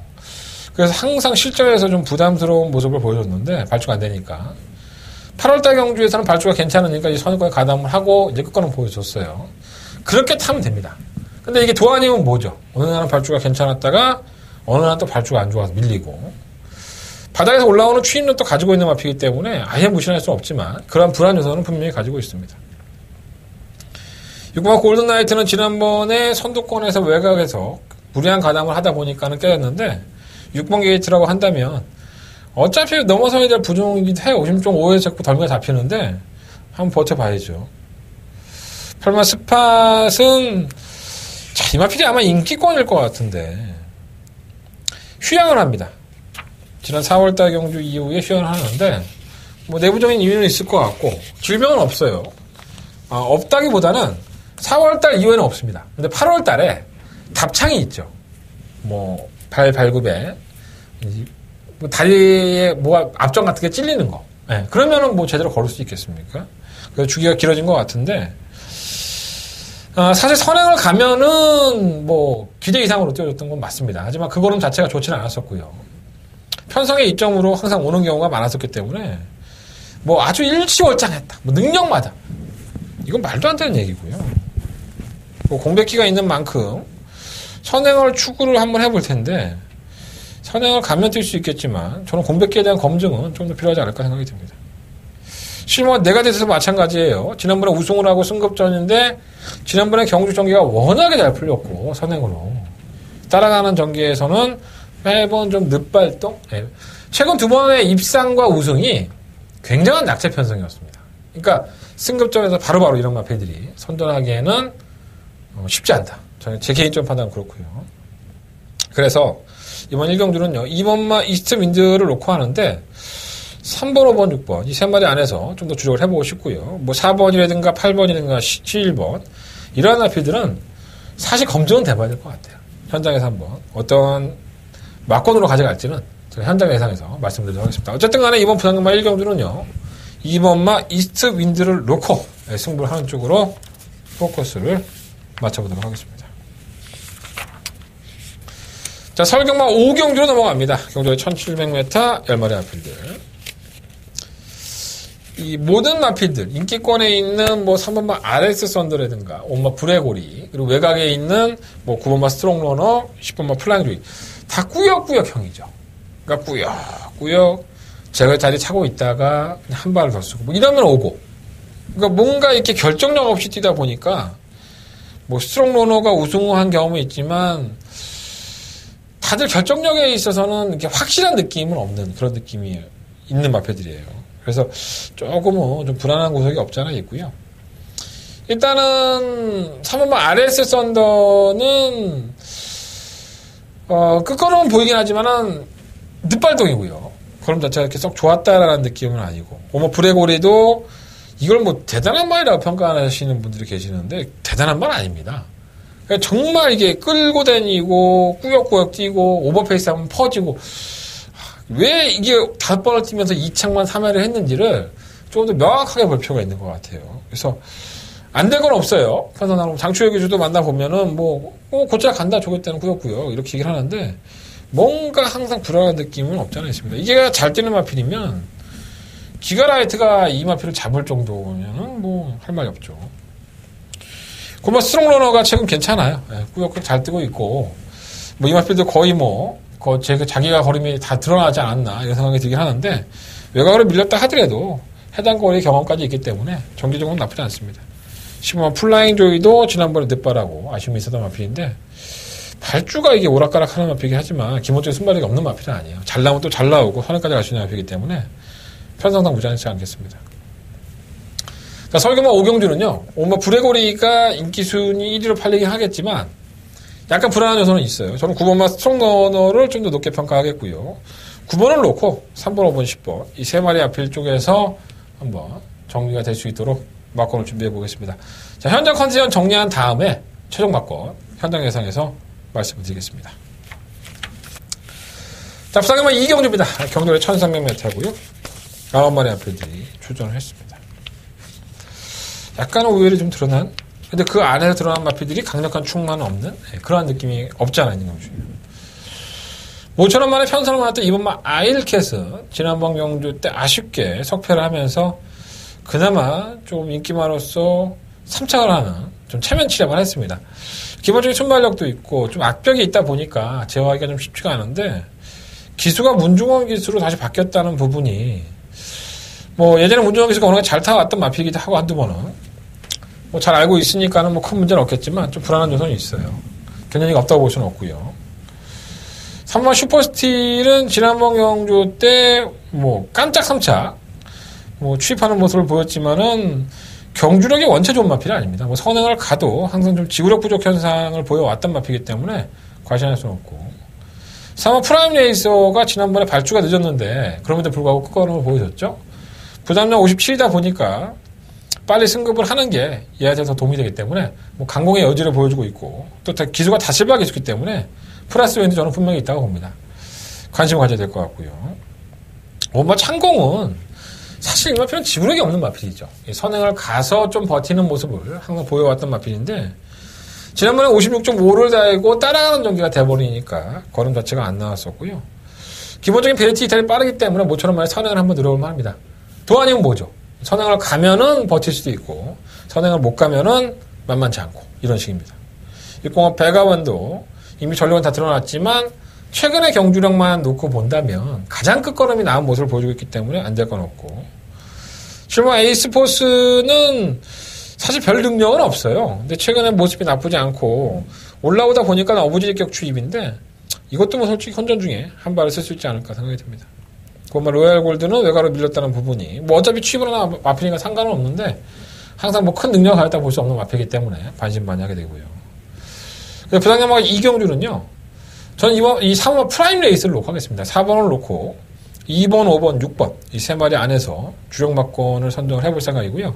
그래서 항상 실전에서 좀 부담스러운 모습을 보여줬는데 발주가 안 되니까 8월달 경주에서는 발주가 괜찮으니까 이 선두권에 가담을 하고 이제 끝거는 보여줬어요. 그렇게 타면 됩니다. 근데 이게 도안이면 뭐죠? 어느 날은 발주가 괜찮았다가 어느 날은 또 발주가 안 좋아서 밀리고 바닥에서 올라오는 추임도 또 가지고 있는 마피이기 때문에 아예 무시할 수는 없지만 그런 불안 요소는 분명히 가지고 있습니다. 6번 골든나이트는 지난번에 선두권에서 외곽에서 무리한 가담을 하다 보니까는 깨졌는데 6번 게이트라고 한다면 어차피 넘어서야 될 부종이기도 해요. 50.5에서 자꾸 덜미가 잡히는데 한번 버텨봐야죠. 8번 스팟은 이 마필이 아마 인기권일 것 같은데 휴양을 합니다. 지난 4월달 경주 이후에 휴양을 하는데 뭐 내부적인 이유는 있을 것 같고 질병은 없어요. 없다기보다는 4월달 이후에는 없습니다. 근데 8월달에 답창이 있죠. 뭐 발 발굽에 뭐 다리에 뭐가 앞정 같은 게 찔리는 거. 네, 그러면은 뭐 제대로 걸을 수 있겠습니까? 그래서 주기가 길어진 것 같은데 사실 선행을 가면은 뭐 기대 이상으로 뛰어줬던 건 맞습니다. 하지만 그 걸음 자체가 좋지는 않았었고요. 편성의 이점으로 항상 오는 경우가 많았었기 때문에 뭐 아주 일치월장했다. 뭐 능력마다 이건 말도 안 되는 얘기고요. 뭐 공백기가 있는 만큼 선행을 추구를 한번 해볼 텐데 선행을 가면 뛸 수 있겠지만 저는 공백기에 대한 검증은 좀 더 필요하지 않을까 생각이 듭니다. 실무 네가데스도 마찬가지예요. 지난번에 우승을 하고 승급전인데 지난번에 경주 전기가 워낙에 잘 풀렸고 선행으로 따라가는 전기에서는 매번 좀 늦발동. 최근 두 번의 입상과 우승이 굉장한 낙제 편성이었습니다. 그러니까 승급전에서 바로바로 이런 마필들이 선전하기에는 쉽지 않다. 저는 제 개인적 판단은 그렇고요. 그래서 이번 1경주는요. 2번마 이스트 윈드를 놓고 하는데 3번, 5번, 6번 이 세 마리 안에서 좀 더 주력을 해보고 싶고요. 뭐 4번이라든가 8번이라든가 11번 이러한 마필들은 사실 검증은 돼봐야 될 것 같아요. 현장에서 한번 어떤 막권으로 가져갈지는 제가 현장 예상에서 말씀드리도록 하겠습니다. 어쨌든 간에 이번 부산경마 1경주는요. 2번마 이스트 윈드를 놓고 승부를 하는 쪽으로 포커스를 맞춰보도록 하겠습니다. 자, 서울경마 5경주로 넘어갑니다. 경주의 1700m 10마리 마필들. 이 모든 마필들, 인기권에 있는 뭐 3번마 RS 썬더라든가 5번마 브레고리, 그리고 외곽에 있는 뭐 9번마 스트롱러너, 10번마 플라잉조이 다 꾸역꾸역형이죠. 그러니까 꾸역꾸역 제가 자리 차고 있다가 그냥 한 발을 더 쓰고 뭐 이러면 오고. 그러니까 뭔가 이렇게 결정력 없이 뛰다 보니까 뭐 스트롱러너가 우승한 경험이 있지만 다들 결정력에 있어서는 이렇게 확실한 느낌은 없는 그런 느낌이 있는 마필들이에요. 그래서 조금은 좀 불안한 구석이 없지 않아 있고요. 일단은 3번마 RS 썬더는 끝걸음은 보이긴 하지만은 늦발동이고요. 걸음 자체가 이렇게 썩 좋았다라는 느낌은 아니고. 뭐 브레고리도 이걸 뭐 대단한 말이라고 평가하시는 분들이 계시는데 대단한 말 아닙니다. 그러니까 정말 이게 끌고 다니고 꾸역꾸역 뛰고 오버페이스 하면 퍼지고 왜 이게 5번을 뛰면서 2창만 3회를 했는지를 조금 더 명확하게 볼 필요가 있는 것 같아요. 그래서 안 될 건 없어요. 편선하고 장추혁 기주도 만나보면은 곧잘 간다 저기 때는 꾸역꾸역 이렇게 얘기를 하는데 뭔가 항상 불안한 느낌은 없지 않아 있습니다. 이게 잘 뛰는 마필이면 기가라이트가 이 마필을 잡을 정도면은 뭐 할 말이 없죠. 고마 스트롱러너가 최근 괜찮아요. 꾸역꾸역 잘 뛰고 있고 뭐 이 마필도 거의 자기가 걸음이 다 드러나지 않았나 이런 생각이 들긴 하는데 외곽으로 밀렸다 하더라도 해당 거리 경험까지 있기 때문에 정기적으로 나쁘지 않습니다. 10번 플라잉 조이도 지난번에 늦발하고 아쉬움이 있었던 마필인데 발주가 이게 오락가락하는 마필이긴 하지만 기본적인 순발력이 없는 마필은 아니에요. 잘 나오면 또 잘 나오고 선행까지 갈 수 있는 마필이기 때문에 편성상 무지하지 않겠습니다. 그러니까 설경마 5경주는요. 뭐 브레고리가 인기순위 1위로 팔리긴 하겠지만 약간 불안한 요소는 있어요. 저는 9번마 스트롱러너를 좀 더 높게 평가하겠고요. 9번을 놓고 3번, 5번, 10번 이 세 마리 앞필 쪽에서 한번 정리가 될 수 있도록 막권을 준비해 보겠습니다. 자, 현장 컨디션 정리한 다음에 최종 막권 현장 예상에서 말씀을 드리겠습니다. 자, 부산경마 2경주입니다. 경도의 1300m고요. 9마리 앞필들이 출전을 했습니다. 약간은 우열이 좀 드러난 근데 그 안에서 드러난 마필들이 강력한 충만 없는 그러한 느낌이 없지 않아 있는 경주예요. 모처럼 만에 편성을 맡았던 이번마 아일캣은 지난번 경주 때 아쉽게 석패를 하면서 그나마 좀 인기마로서 3착을 하는 좀 체면치레만 했습니다. 기본적인 순발력도 있고 좀 악벽이 있다 보니까 제어하기가 좀 쉽지가 않은데 기수가 문중원 기수로 다시 바뀌었다는 부분이 뭐 예전에 문중원 기수가 워낙 잘 타왔던 마필이기도 하고 한두 번은 뭐 잘 알고 있으니까는 뭐 큰 문제는 없겠지만 좀 불안한 요소는 있어요. 견연이가 없다고 볼 수는 없고요. 3번 슈퍼스틸은 지난번 경주 때 뭐 깜짝 3착 뭐 취입하는 모습을 보였지만은 경주력이 원체 좋은 마필이 아닙니다. 뭐 선행을 가도 항상 좀 지구력 부족 현상을 보여왔던 마필이기 때문에 과신할 수는 없고 3번 프라임 레이서가 지난번에 발주가 늦었는데 그럼에도 불구하고 끝걸음을 보여줬죠. 부담량 57이다 보니까 빨리 승급을 하는 게 얘한테 더 도움이 되기 때문에 뭐 강공의 여지를 보여주고 있고 또 기수가 다 실버하게 있기 때문에 플러스 웨인도 저는 분명히 있다고 봅니다. 관심을 가져야 될 것 같고요. 뭐 창공은 사실 이 마필은 지구력이 없는 마필이죠. 선행을 가서 좀 버티는 모습을 항상 보여왔던 마필인데 지난번에 56.5를 달고 따라가는 전개가 돼버리니까 걸음 자체가 안 나왔었고요. 기본적인 벨트 이탈이 빠르기 때문에 모처럼 만에 선행을 한번 들어올만 합니다. 또 아니면 뭐죠? 선행을 가면은 버틸 수도 있고 선행을 못 가면은 만만치 않고 이런 식입니다. 605 배가원도 이미 전력은 다 드러났지만 최근의 경주력만 놓고 본다면 가장 끝걸음이 나은 모습을 보여주고 있기 때문에 안 될 건 없고 7번 에이스포스는 사실 별 능력은 없어요. 근데 최근에 모습이 나쁘지 않고 올라오다 보니까 어부지리격 추입인데 이것도 뭐 솔직히 헌전 중에 한 발을 쓸 수 있지 않을까 생각이 듭니다. 그건 로얄 골드는 외곽으로 밀렸다는 부분이 뭐 어차피 취입을 하나 마필이니까 상관은 없는데 항상 뭐 큰 능력을 가졌다 볼 수 없는 마필이기 때문에 반신반의하게 되고요. 부산경마가 2경주는요. 저는 이 3번 프라임 레이스를 놓고 하겠습니다. 4번을 놓고 2번, 5번, 6번 이 세 마리 안에서 주력 막권을 선정을 해볼 생각이고요.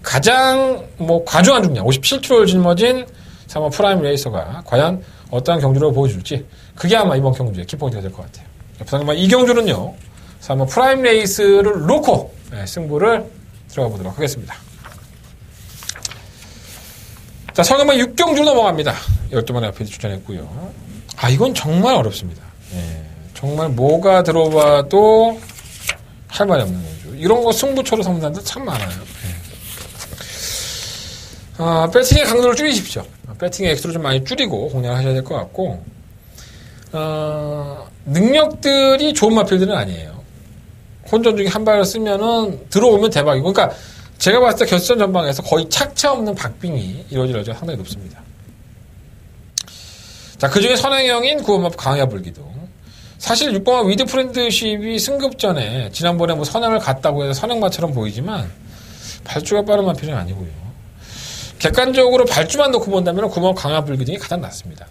가장 과중한 중량 57kg를 짊어진 3번 프라임 레이서가 과연 어떠한 경주를 보여줄지 그게 아마 이번 경주의 키포인트가 될 것 같아요. 부상마 이 경주는요. 3번 프라임 레이스를 놓고 승부를 들어가 보도록 하겠습니다. 자, 설경마 6경주 넘어갑니다. 12마리 앞에 추천했고요. 이건 정말 어렵습니다. 정말 뭐가 들어봐도 할 말이 없는 경주. 이런 거 승부처로 삼는 사람들 참 많아요. 배팅의 강도를 줄이십시오. 배팅의 액수를 좀 많이 줄이고 공략을 하셔야 될 것 같고, 능력들이 좋은 마필들은 아니에요. 혼전 중에 한 발을 쓰면은 들어오면 대박이고, 그러니까 제가 봤을 때 결선 전방에서 거의 착차 없는 박빙이 이루어질 여지가 상당히 높습니다. 자, 그 중에 선행형인 9번마 강야불기둥. 사실 6번마 위드 프렌드십이 승급 전에 지난번에 선행을 갔다고 해서 선행마처럼 보이지만 발주가 빠른 마필은 아니고요. 객관적으로 발주만 놓고 본다면 9번 강야불기둥이 가장 낫습니다.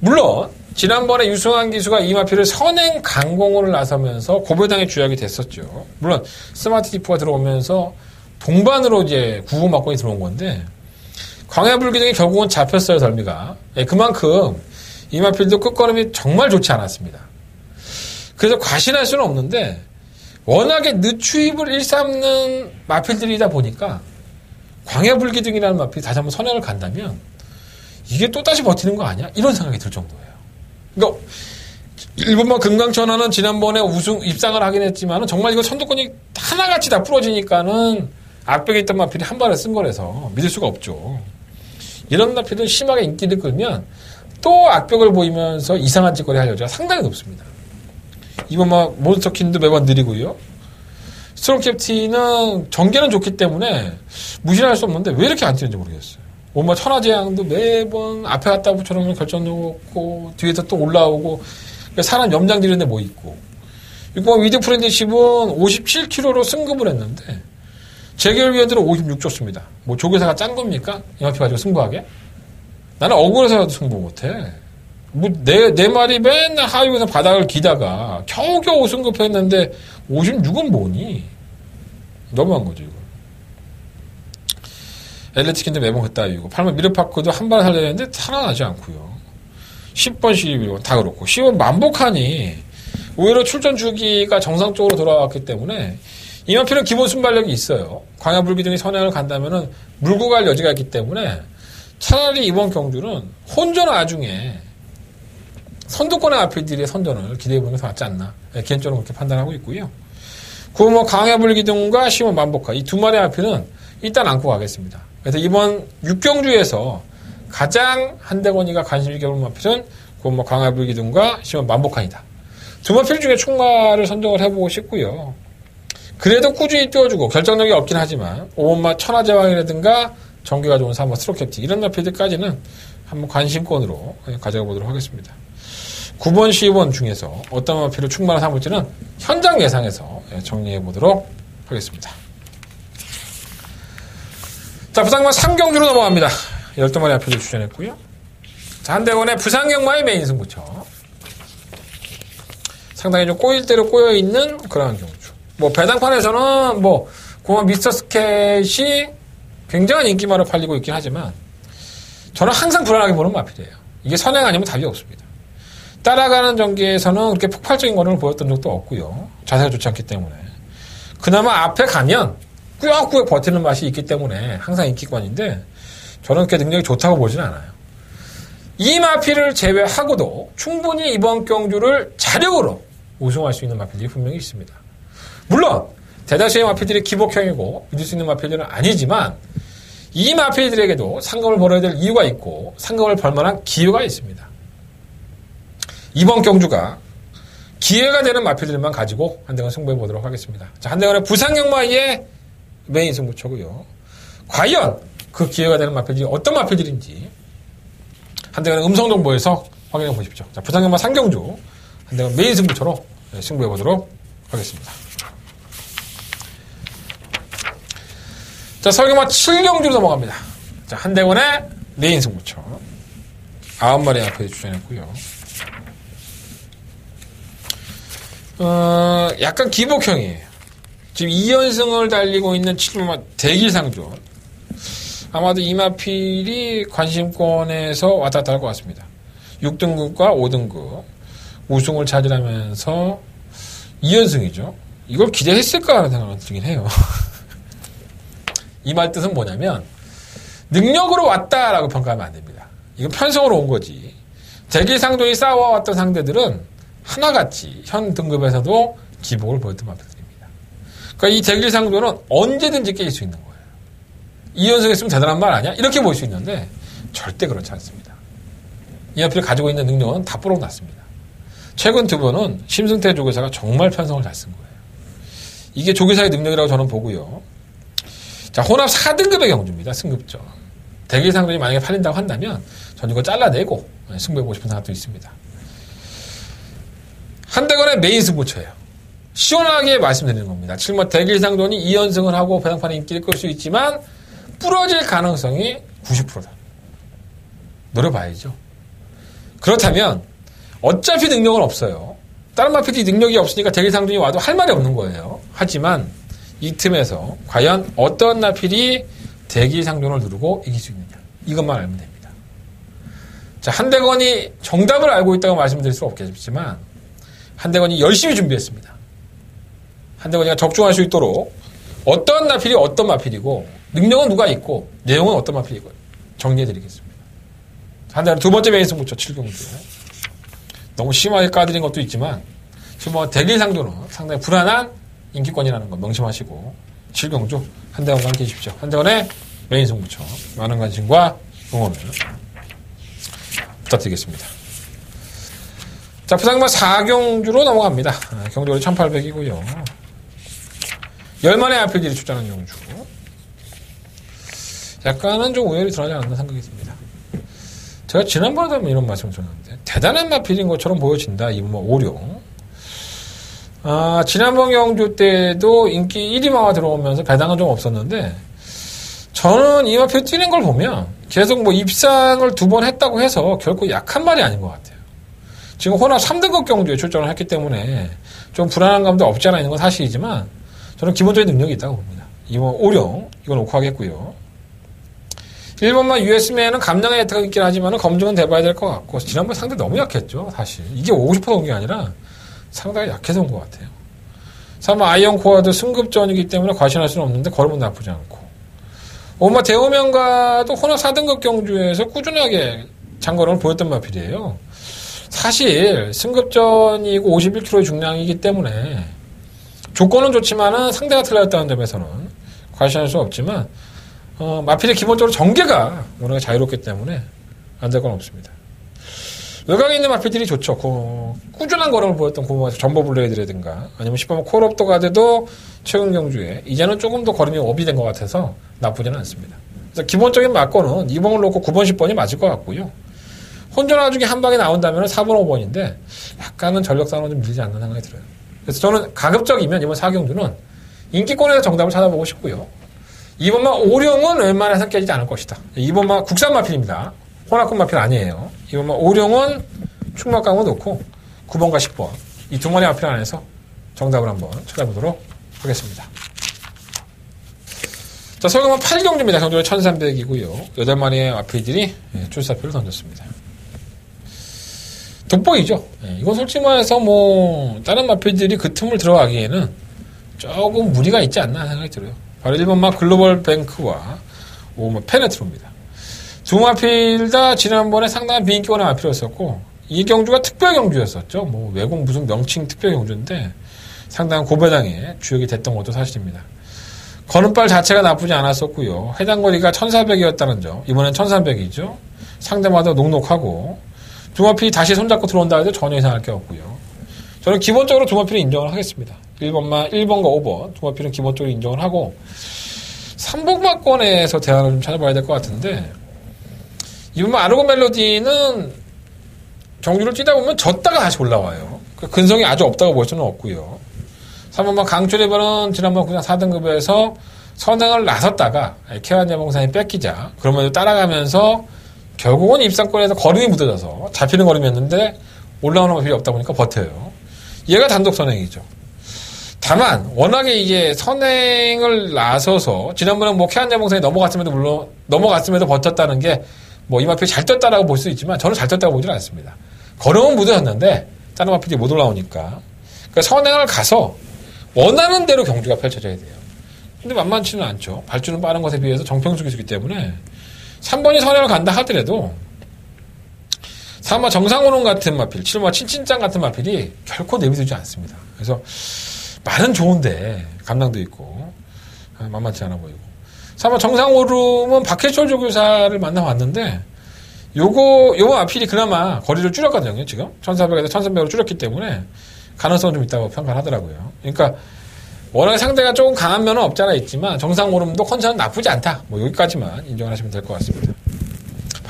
물론 지난번에 유승환 기수가 이 마필을 선행 강공으로 나서면서 고배당의 주역이 됐었죠. 물론 스마트 디프가 들어오면서 동반으로 이제 9번 막권이 들어온 건데 광야불기둥이 결국은 잡혔어요, 덜미가. 그만큼 이 마필도 끝걸음이 정말 좋지 않았습니다. 그래서 과신할 수는 없는데 워낙에 늦추입을 일삼는 마필들이다 보니까 광야불기둥이라는 마필이 다시 한번 선행을 간다면 이게 또다시 버티는 거 아니야? 이런 생각이 들 정도예요. 그러니까 일본만 금강천하는 지난번에 우승 입상을 하긴 했지만 정말 이거 선두권이 하나같이 다 부러지니까는 앞벽에 있던 마필이 한 발을 쓴 거라서 믿을 수가 없죠. 이런 마필은 심하게 인기를 끌면 또 앞벽을 보이면서 이상한 짓거리 할 여지가 상당히 높습니다. 이번 몬스터킨도 매번 느리고요. 스트롱 캡틴은 전개는 좋기 때문에 무시할 수 없는데 왜 이렇게 안 뛰는지 모르겠어요. 천하제왕도 매번 앞에 갔다 붙여놓으면 결정도 없고 뒤에서 또 올라오고 사람 염장 지르는데 뭐 있고 6번 위드 프렌드십은 57kg로 승급을 했는데 재결위원들은 56줬습니다. 조교사가 짠 겁니까? 이 마피 가지고 승부하게? 나는 억울해서라도 승부 못해. 내 말이 맨날 하위에서 바닥을 기다가 겨우겨우 승급했는데 56은 뭐니? 너무한 거죠, 이거. 엘레치킨도 매번 그따위고 8번 미르파크도 한 발 살려야 되는데 살아나지 않고요. 10번 11번 다 그렇고 10번 만복하니 오히려 출전 주기가 정상적으로 돌아왔기 때문에 이만필은 기본 순발력이 있어요. 광야불기둥이 선행을 간다면은 물고 갈 여지가 있기 때문에 차라리 이번 경주는 혼전 와중에 선두권의 아필들의 선전을 기대해보는 게 더 낫지 않나. 개인적으로 그렇게 판단하고 있고요. 그 강야불기둥과 10번 만복하 이 두 마리 아필은 일단 안고 가겠습니다. 그래서 이번 6경주에서 가장 한대건이가 관심 있게 보는 마필은 그 강야불기둥과 10번 만복한이다. 두 마필 중에 총마를 선정을 해보고 싶고요. 그래도 꾸준히 띄워주고 결정력이 없긴 하지만 5번마 천하제왕이라든가 전개가 좋은 3번 스트로캡티 이런 마필들까지는 한번 관심권으로 가져가 보도록 하겠습니다. 9번, 10번 중에서 어떤 마필을 충만을 삼을지는 현장 예상에서 정리해 보도록 하겠습니다. 자, 부상마 3경주로 넘어갑니다. 12마리 앞에도 추천했고요. 자, 한대건의 부상경마의 메인 승부처. 상당히 좀 꼬일 대로 꼬여있는 그러한 경주. 배당판에서는 고만 미스터 스캣이 굉장한 인기만으로 팔리고 있긴 하지만 저는 항상 불안하게 보는 마필이에요. 이게 선행 아니면 답이 없습니다. 따라가는 전개에서는 그렇게 폭발적인 거를 보였던 적도 없고요. 자세가 좋지 않기 때문에. 그나마 앞에 가면 꾸역꾸역 버티는 맛이 있기 때문에 항상 인기권인데 저는 그렇게 능력이 좋다고 보진 않아요. 이 마필을 제외하고도 충분히 이번 경주를 자력으로 우승할 수 있는 마필들이 분명히 있습니다. 물론 대다수의 마필들이 기복형이고 믿을 수 있는 마필들은 아니지만 이 마필들에게도 상금을 벌어야 될 이유가 있고 상금을 벌 만한 기회가 있습니다. 이번 경주가 기회가 되는 마필들만 가지고 한대건 승부해 보도록 하겠습니다. 자, 한대건의 부상경마의 메인 승부처고요. 과연 그 기회가 되는 마필들이 어떤 마필들인지 한대건의 음성정보에서 확인해 보십시오. 자, 부상경마 3경주 한대건 메인 승부처로 승부해 보도록 하겠습니다. 자, 설경마 7경주로 넘어갑니다. 자, 한대건의 메인 승부처 9마리 앞에 추천했고요. 약간 기복형이에요. 지금 2연승을 달리고 있는 7번 대기상조. 아마도 이 마필이 관심권에서 왔다 갔다 할 것 같습니다. 6등급과 5등급 우승을 차지하면서 2연승이죠. 이걸 기대했을까 하는 생각이 들긴 해요. 이 말 뜻은 뭐냐면 능력으로 왔다라고 평가하면 안 됩니다. 이건 편성으로 온 거지. 대기상조이 싸워왔던 상대들은 하나같이 현 등급에서도 기복을 보였던 마필들입니다. 그러니까 이 대기상조는 언제든지 깰 수 있는 거예요. 2연승 했으면 대단한 말 아니야? 이렇게 볼 수 있는데 절대 그렇지 않습니다. 이 마필이 가지고 있는 능력은 다 뿌록났습니다. 최근 두 번은 심승태 조교사가 정말 편성을 잘 쓴 거예요. 이게 조교사의 능력이라고 저는 보고요. 자, 혼합 4등급의 경주입니다. 승급전. 대기상조이 만약에 팔린다고 한다면 전 이거 잘라내고 승부해보고 싶은 생각도 있습니다. 한대건의 메인 승부처예요. 시원하게 말씀드리는 겁니다. 7번 대기상조이 2연승을 하고 배당판에 인기를 끌 수 있지만 부러질 가능성이 90%다. 노려봐야죠. 그렇다면 어차피 능력은 없어요. 다른 마필이 능력이 없으니까 대기상조이 와도 할 말이 없는 거예요. 하지만 이 틈에서 과연 어떤 나필이 대기상존을 누르고 이길 수 있느냐. 이것만 알면 됩니다. 자, 한대건이 정답을 알고 있다고 말씀드릴 수 없겠지만 한대건이 열심히 준비했습니다. 한대건이가 적중할 수 있도록 어떤 나필이 어떤 마필이고 능력은 누가 있고 내용은 어떤 마필이고 정리해드리겠습니다. 한대건 두 번째 메인 승부처 7경주. 너무 심하게 까드린 것도 있지만 지금 대기상존은 상당히 불안한 인기권이라는 거 명심하시고 7경주 한대건과 함께 해주십시오. 한대건의 메인 승부처 많은 관심과 응원을 부탁드리겠습니다. 자, 부상마 4경주로 넘어갑니다. 경주월이 1800이고요. 10만의 아필들이 출전하는 경주. 약간은 좀 우열이 드러나지 않는 생각이 듭니다. 제가 지난번에도 이런 말씀을 드렸는데 대단한 마필인 것처럼 보여진다. 이 오룡. 지난번 경주 때도 인기 1위마가 들어오면서 배당은 좀 없었는데 저는 이 마필 뛰는 걸 보면 계속 입상을 2번 했다고 해서 결코 약한 말이 아닌 것 같아요. 지금 혼합 3등급 경주에 출전을 했기 때문에 좀 불안한 감도 없지 않아 있는 건 사실이지만 저는 기본적인 능력이 있다고 봅니다. 이번 오룡 이건 놓고 하겠고요. 1번만 US맨은 감량의 혜택이 있긴 하지만 검증은 돼봐야 될 것 같고 지난번 상대 너무 약했죠. 사실 이게 50% 온 게 아니라 상당히 약해서 온 것 같아요. 3번 아이언코어도 승급전이기 때문에 과신할 수는 없는데 걸음은 나쁘지 않고 5번 대우명가도 혼합 4등급 경주에서 꾸준하게 장거리를 보였던 마필이에요. 사실 승급전이고 51kg의 중량이기 때문에 조건은 좋지만은 상대가 틀렸다는 점에서는 과신할 수 없지만 마필이 기본적으로 전개가 워낙에 자유롭기 때문에 안 될 건 없습니다. 외곽에 있는 마필들이 좋죠. 꾸준한 걸음을 보였던 고마워서 전보블레이드라든가 아니면 10번 콜옵더 가드도 최근 경주에 이제는 조금 더 걸음이 업이 된 것 같아서 나쁘지는 않습니다. 그래서 기본적인 막건은 2번을 놓고 9번, 10번이 맞을 것 같고요. 혼전화 중에 한 방에 나온다면 4번, 5번인데 약간은 전력상으로 좀 밀리지 않는 생각이 들어요. 그래서 저는 가급적이면 이번 4경주는 인기권에서 정답을 찾아보고 싶고요. 2번만 오룡은 웬만해서 깨지지 않을 것이다. 2번만 국산 마필입니다. 혼합급 마필 아니에요. 2번만 오룡은 충막강을 놓고 9번과 10번 이 두 마리 마필 안에서 정답을 한번 찾아보도록 하겠습니다. 자, 서경은 8경주입니다. 경주는 1300이고요. 8마리의 마필들이 출사표를 던졌습니다. 돋보이죠? 이건 솔직히 말해서 다른 마필들이 그 틈을 들어가기에는 조금 무리가 있지 않나 생각이 들어요. 바로 1번마 글로벌 뱅크와 5번마 페네트로입니다. 두 마필 다 지난번에 상당한 비인기권의 마필이었었고, 이 경주가 특별 경주였었죠. 외국 무슨 명칭 특별 경주인데, 상당한 고배당에 주역이 됐던 것도 사실입니다. 걸음발 자체가 나쁘지 않았었고요. 해당 거리가 1400이었다는 점, 이번엔 1300이죠. 상대마다 녹록하고, 두 마필이 다시 손잡고 들어온다 해도 전혀 이상할 게 없고요. 저는 기본적으로 두 마필은 인정을 하겠습니다. 1번과 5번 두 마필은 기본적으로 인정을 하고 3번마권에서 대안을 좀 찾아봐야 될 것 같은데 이번 아르고 멜로디는 경주를 뛰다 보면 졌다가 다시 올라와요. 근성이 아주 없다고 볼 수는 없고요. 3번마 강철이번은 지난번 그냥 4등급에서 선행을 나섰다가 케안 예봉산이 뺏기자 그러면 따라가면서 결국은 입상권에서 걸음이 묻어져서 잡히는 걸음이었는데 올라오는 마필이 없다 보니까 버텨요. 얘가 단독 선행이죠. 다만 워낙에 이제 선행을 나서서 지난번에 뭐 캐안자봉선에 넘어갔음에도 버텼다는 게 뭐 이마필이 잘 떴다라고 볼 수 있지만 저는 잘 떴다고 보지는 않습니다. 걸음은 묻어졌는데 다른 마필이 못 올라오니까 그러니까 선행을 가서 원하는 대로 경주가 펼쳐져야 돼요. 근데 만만치는 않죠. 발주는 빠른 것에 비해서 정평수 기수기 때문에 3번이 선행을 간다 하더라도 3번 정상오름 같은 마필, 7번 친친짱 같은 마필이 결코 내비두지 않습니다. 그래서 말은 좋은데 감당도 있고 만만치 않아 보이고 3번 정상오름은 박해철 조교사를 만나봤는데 요거 마필이 그나마 거리를 줄였거든요. 지금 1400에서 1300으로 줄였기 때문에 가능성은 좀 있다고 평가를 하더라고요. 그러니까 워낙에 상대가 조금 강한 면은 없잖아 있지만 정상오름도 컨디션은 나쁘지 않다. 뭐 여기까지만 인정을 하시면 될 것 같습니다.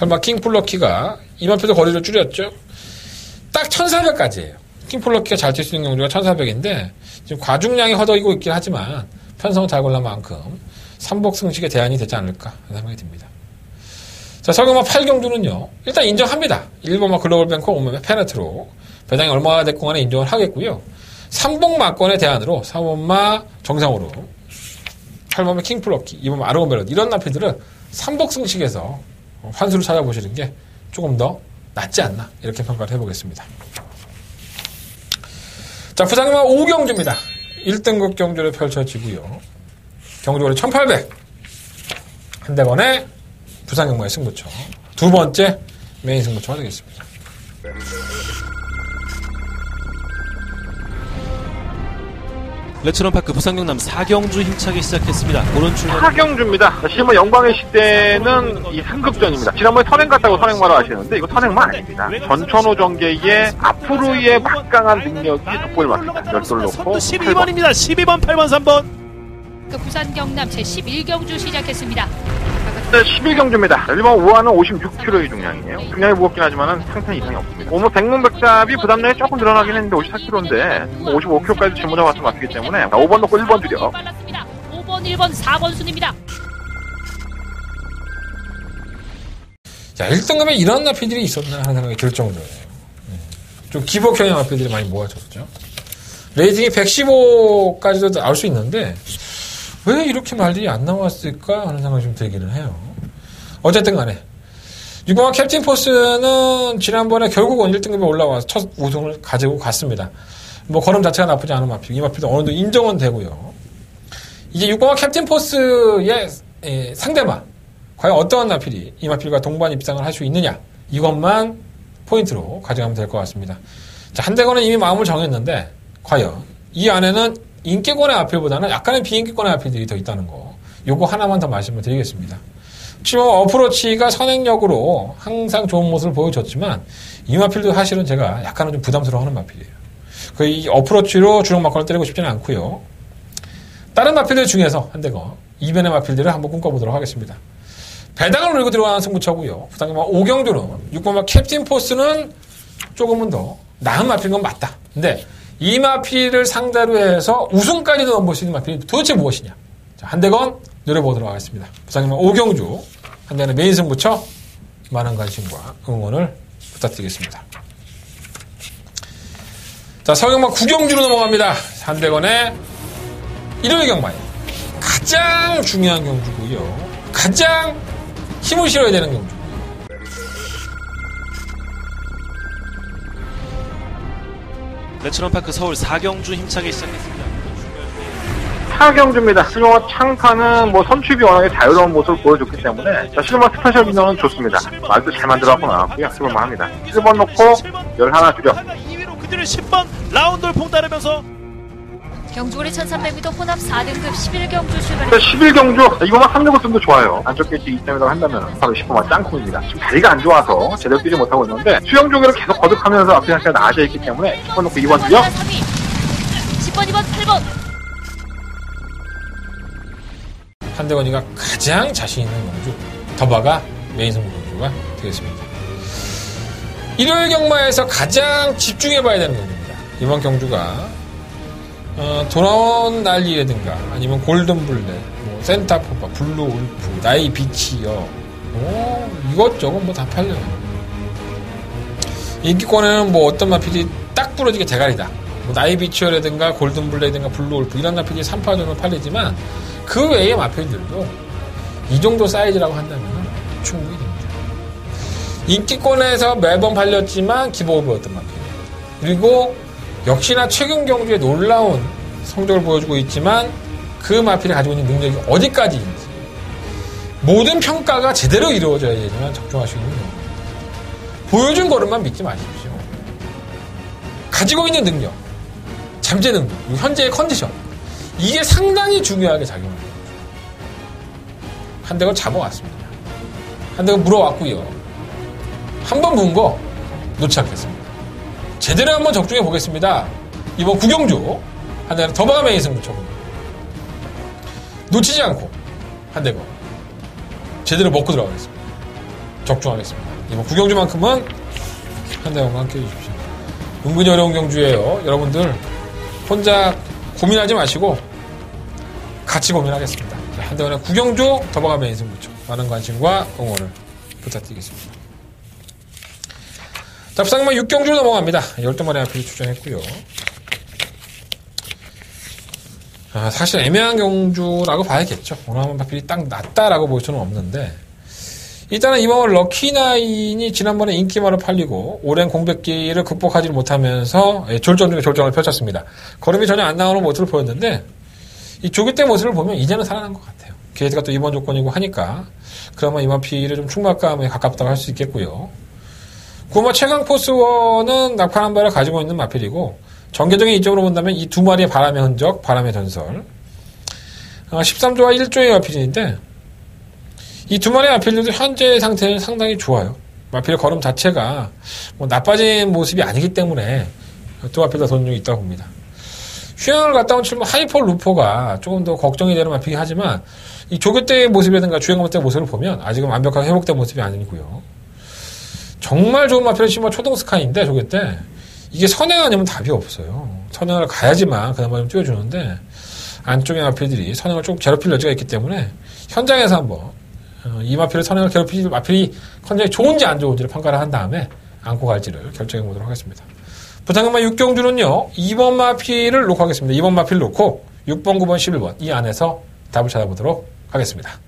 8번 킹플러키가 이마필도 거리를 줄였죠. 딱 1400까지예요. 킹플러키가 잘 칠 수 있는 경주가 1400인데 지금 과중량이 허덕이고 있긴 하지만 편성 잘 골란 만큼 삼복 승식의 대안이 되지 않을까 하는 생각이 듭니다. 자, 설경마 8경주는요. 일단 인정합니다. 1번마 글로벌뱅커 5번마 페네트로 배당이 얼마나 됐건 간에 인정을 하겠고요. 삼복 마권의 대안으로 4번마 정상으로 8번마 킹플러키 2번마 아르곤베르 이런 나피들은 삼복 승식에서 환수를 찾아보시는 게 조금 더 낫지 않나 이렇게 평가를 해보겠습니다. 자, 부상마 5경주입니다. 1등급 경주를 펼쳐지고요. 경주거리 1800 한대건의 부상경마의 승부처 두 번째 메인 승부처가 되겠습니다. 레츠런파크 부산경남 4경주 힘차게 시작했습니다. 오른 출발 4경주입니다. 실무 영광의 시대는 이 상급전입니다. 지난번에 선행 갔다고 선행마를 하시는데 이거 선행마 아닙니다. 전천후 전개의 앞으로의 막강한 능력이 돋보일 만합니다. 열돌 놓고 12번입니다. 12번, 8번, 3번. 부산 경남 제11경주 시작했습니다. 11경주입니다. 1번 우아는 56kg의 중량이에요. 중량이 무겁긴 하지만 상탄 이상이 없습니다. 오늘 백문백답이 부담량이 조금 늘어나긴 했는데 54kg인데 55kg까지 짊어져 왔으면 맞기 때문에 5번 놓고 1번 줄여. 5번, 1번, 4번 순입니다. 자, 1등급에 이런 나피들이 있었나 하는 생각이 들 정도예요. 좀 기복형의 나피들이 많이 모아졌죠. 레이팅이 115까지도 나올 수 있는데 왜 이렇게 말들이 안 나왔을까 하는 생각이 좀 들기는 해요. 어쨌든 간에 6번마 캡틴 포스는 지난번에 결국은 1등급에 올라와서 첫 우승을 가지고 갔습니다. 뭐 걸음 자체가 나쁘지 않은 마필, 이 마필도 어느 정도 인정은 되고요. 이제 6번마 캡틴 포스의 상대마 과연 어떠한 마필이 이 마필과 동반 입상을 할 수 있느냐 이것만 포인트로 가져가면 될 것 같습니다. 자, 한대건은 이미 마음을 정했는데 과연 이 안에는 인기권의 아필보다는 약간의 비인기권의 아필들이 더 있다는 거. 요거 하나만 더 말씀을 드리겠습니다. 7번 어프로치가 선행력으로 항상 좋은 모습을 보여줬지만 이 마필도 사실은 제가 약간은 좀 부담스러워하는 마필이에요. 이 어프로치로 주력 마건을 때리고 싶지는 않고요. 다른 마필들 중에서 한대건 이변의 마필들을 한번 꿈꿔보도록 하겠습니다. 배당을 노리고 들어가는 승부처고요. 부산경마 5경주는 6번마 캡틴 포스는 조금은 더 나은 마필인 건 맞다. 근데 이 마필을 상대로 해서 우승까지도 넘볼 수 있는 마필이 도대체 무엇이냐. 자, 한대건 노려보도록 하겠습니다. 부산경마 5경주 한대건의 메인 승부처 많은 관심과 응원을 부탁드리겠습니다. 자, 서경마 9경주로 넘어갑니다. 한대건의 일요일 경마에 가장 중요한 경주고요. 가장 힘을 실어야 되는 경주. 레츠런파크 서울 4경주 힘차게 시작했습니다. 4경주입니다. 실용화 창타는 뭐 선출이 워낙에 자유로운 모습을 보여줬기 때문에 자, 실용화 스페셜 기능은 좋습니다. 말도 잘 만들어갖고 나왔고요. 7번 합니다. 7번 놓고 11 줄여. 2위로 그들을 10번 라운드를 따르면서 경주거리 1300m 혼합 4등급 11경주 출발. 11경주 이거만 3등급도 좋아요. 안쪽 게이트 2점이라고 한다면 바로 10번만 짱콩입니다. 지금 다리가 안 좋아서 제대로 뛰지 못하고 있는데 수영 쪽으로 계속 거듭하면서 앞에 상태가 나아져 있기 때문에 10번 놓고 2번 줄여. 10번, 2번, 8번. 한대건이가 가장 자신 있는 경주 더바가 메인 승부 경주가 되겠습니다. 일요일 경마에서 가장 집중해봐야 되는 경주입니다. 이번 경주가 돌아온 난리라든가 아니면 골든블랙, 뭐 센타포파, 블루 울프, 나이 비치어 이것저것 뭐 다 팔려요. 인기권에는 뭐 어떤 마필이 딱 부러지게 대가리다 나이비치어라든가 골든블레이든가 블루울프 이런 마필이 3파 정도 팔리지만 그 외의 마필들도 이 정도 사이즈라고 한다면 충분히 됩니다. 인기권에서 매번 팔렸지만 기복을 마필. 그리고 역시나 최근 경주에 놀라운 성적을 보여주고 있지만 그 마필이 가지고 있는 능력이 어디까지인지 모든 평가가 제대로 이루어져야 되지만 적중하시는군요. 보여준 걸음만 믿지 마십시오. 가지고 있는 능력, 잠재 능력, 현재의 컨디션 이게 상당히 중요하게 작용합니다. 한 대가 잡아왔습니다. 한 대가 물어왔고요. 한 번 문 거 놓지 않겠습니다. 제대로 한번 적중해 보겠습니다. 이번 구경주 한 대가 더 봐가며 예승 붙여봅니다. 놓치지 않고 한 대가 제대로 먹고 들어가겠습니다. 적중하겠습니다. 이번 구경주만큼은 한 대와 함께 해주십시오. 은근히 어려운 경주예요. 여러분들 혼자 고민하지 마시고 같이 고민하겠습니다. 한대원의 구경주 더버가며 인승부처 많은 관심과 응원을 부탁드리겠습니다. 잡상만 6경주로 넘어갑니다. 12마리 앞에 출전했고요. 사실 애매한 경주라고 봐야겠죠. 오늘 한번 마필이 딱 낫다라고 볼 수는 없는데 일단은 이번 럭키나인이 지난번에 인기마로 팔리고 오랜 공백기를 극복하지 못하면서 졸전 중에 졸전을 펼쳤습니다. 걸음이 전혀 안 나오는 모습을 보였는데 이 조기 때 모습을 보면 이제는 살아난 것 같아요. 게이트가 또 이번 조건이고 하니까 그러면 이번 피를 좀 충막감에 가깝다고 할 수 있겠고요. 구마 최강 포스원은 낙판 한 발을 가지고 있는 마필이고 전개적인 이점으로 본다면 이 두 마리의 바람의 흔적, 바람의 전설 13조와 1조의 마필인데 이 두 마리의 마필들도 현재 상태는 상당히 좋아요. 마필의 걸음 자체가 뭐 나빠진 모습이 아니기 때문에 두 마필 다 돈이 있다고 봅니다. 휴양을 갔다 온 친구 하이퍼 루퍼가 조금 더 걱정이 되는 마필이긴 하지만 이 조교 때의 모습이라든가 주행검 때의 모습을 보면 아직은 완벽하게 회복된 모습이 아니고요. 정말 좋은 마필은 심지어 초등 스카이인데 조교 때 이게 선행 아니면 답이 없어요. 선행을 가야지만 그나마 좀 뛰어주는데 안쪽의 마필들이 선행을 좀 괴롭힐 여지가 있기 때문에 현장에서 한번 이 마필을 선행을 괴롭힐 마필이 컨디션이 좋은지 안 좋은지를 평가를 한 다음에 안고 갈지를 결정해 보도록 하겠습니다. 부산금마 6경주는요 2번 마필을 놓고 하겠습니다. 2번 마필 놓고 6번, 9번, 11번 이 안에서 답을 찾아보도록 하겠습니다.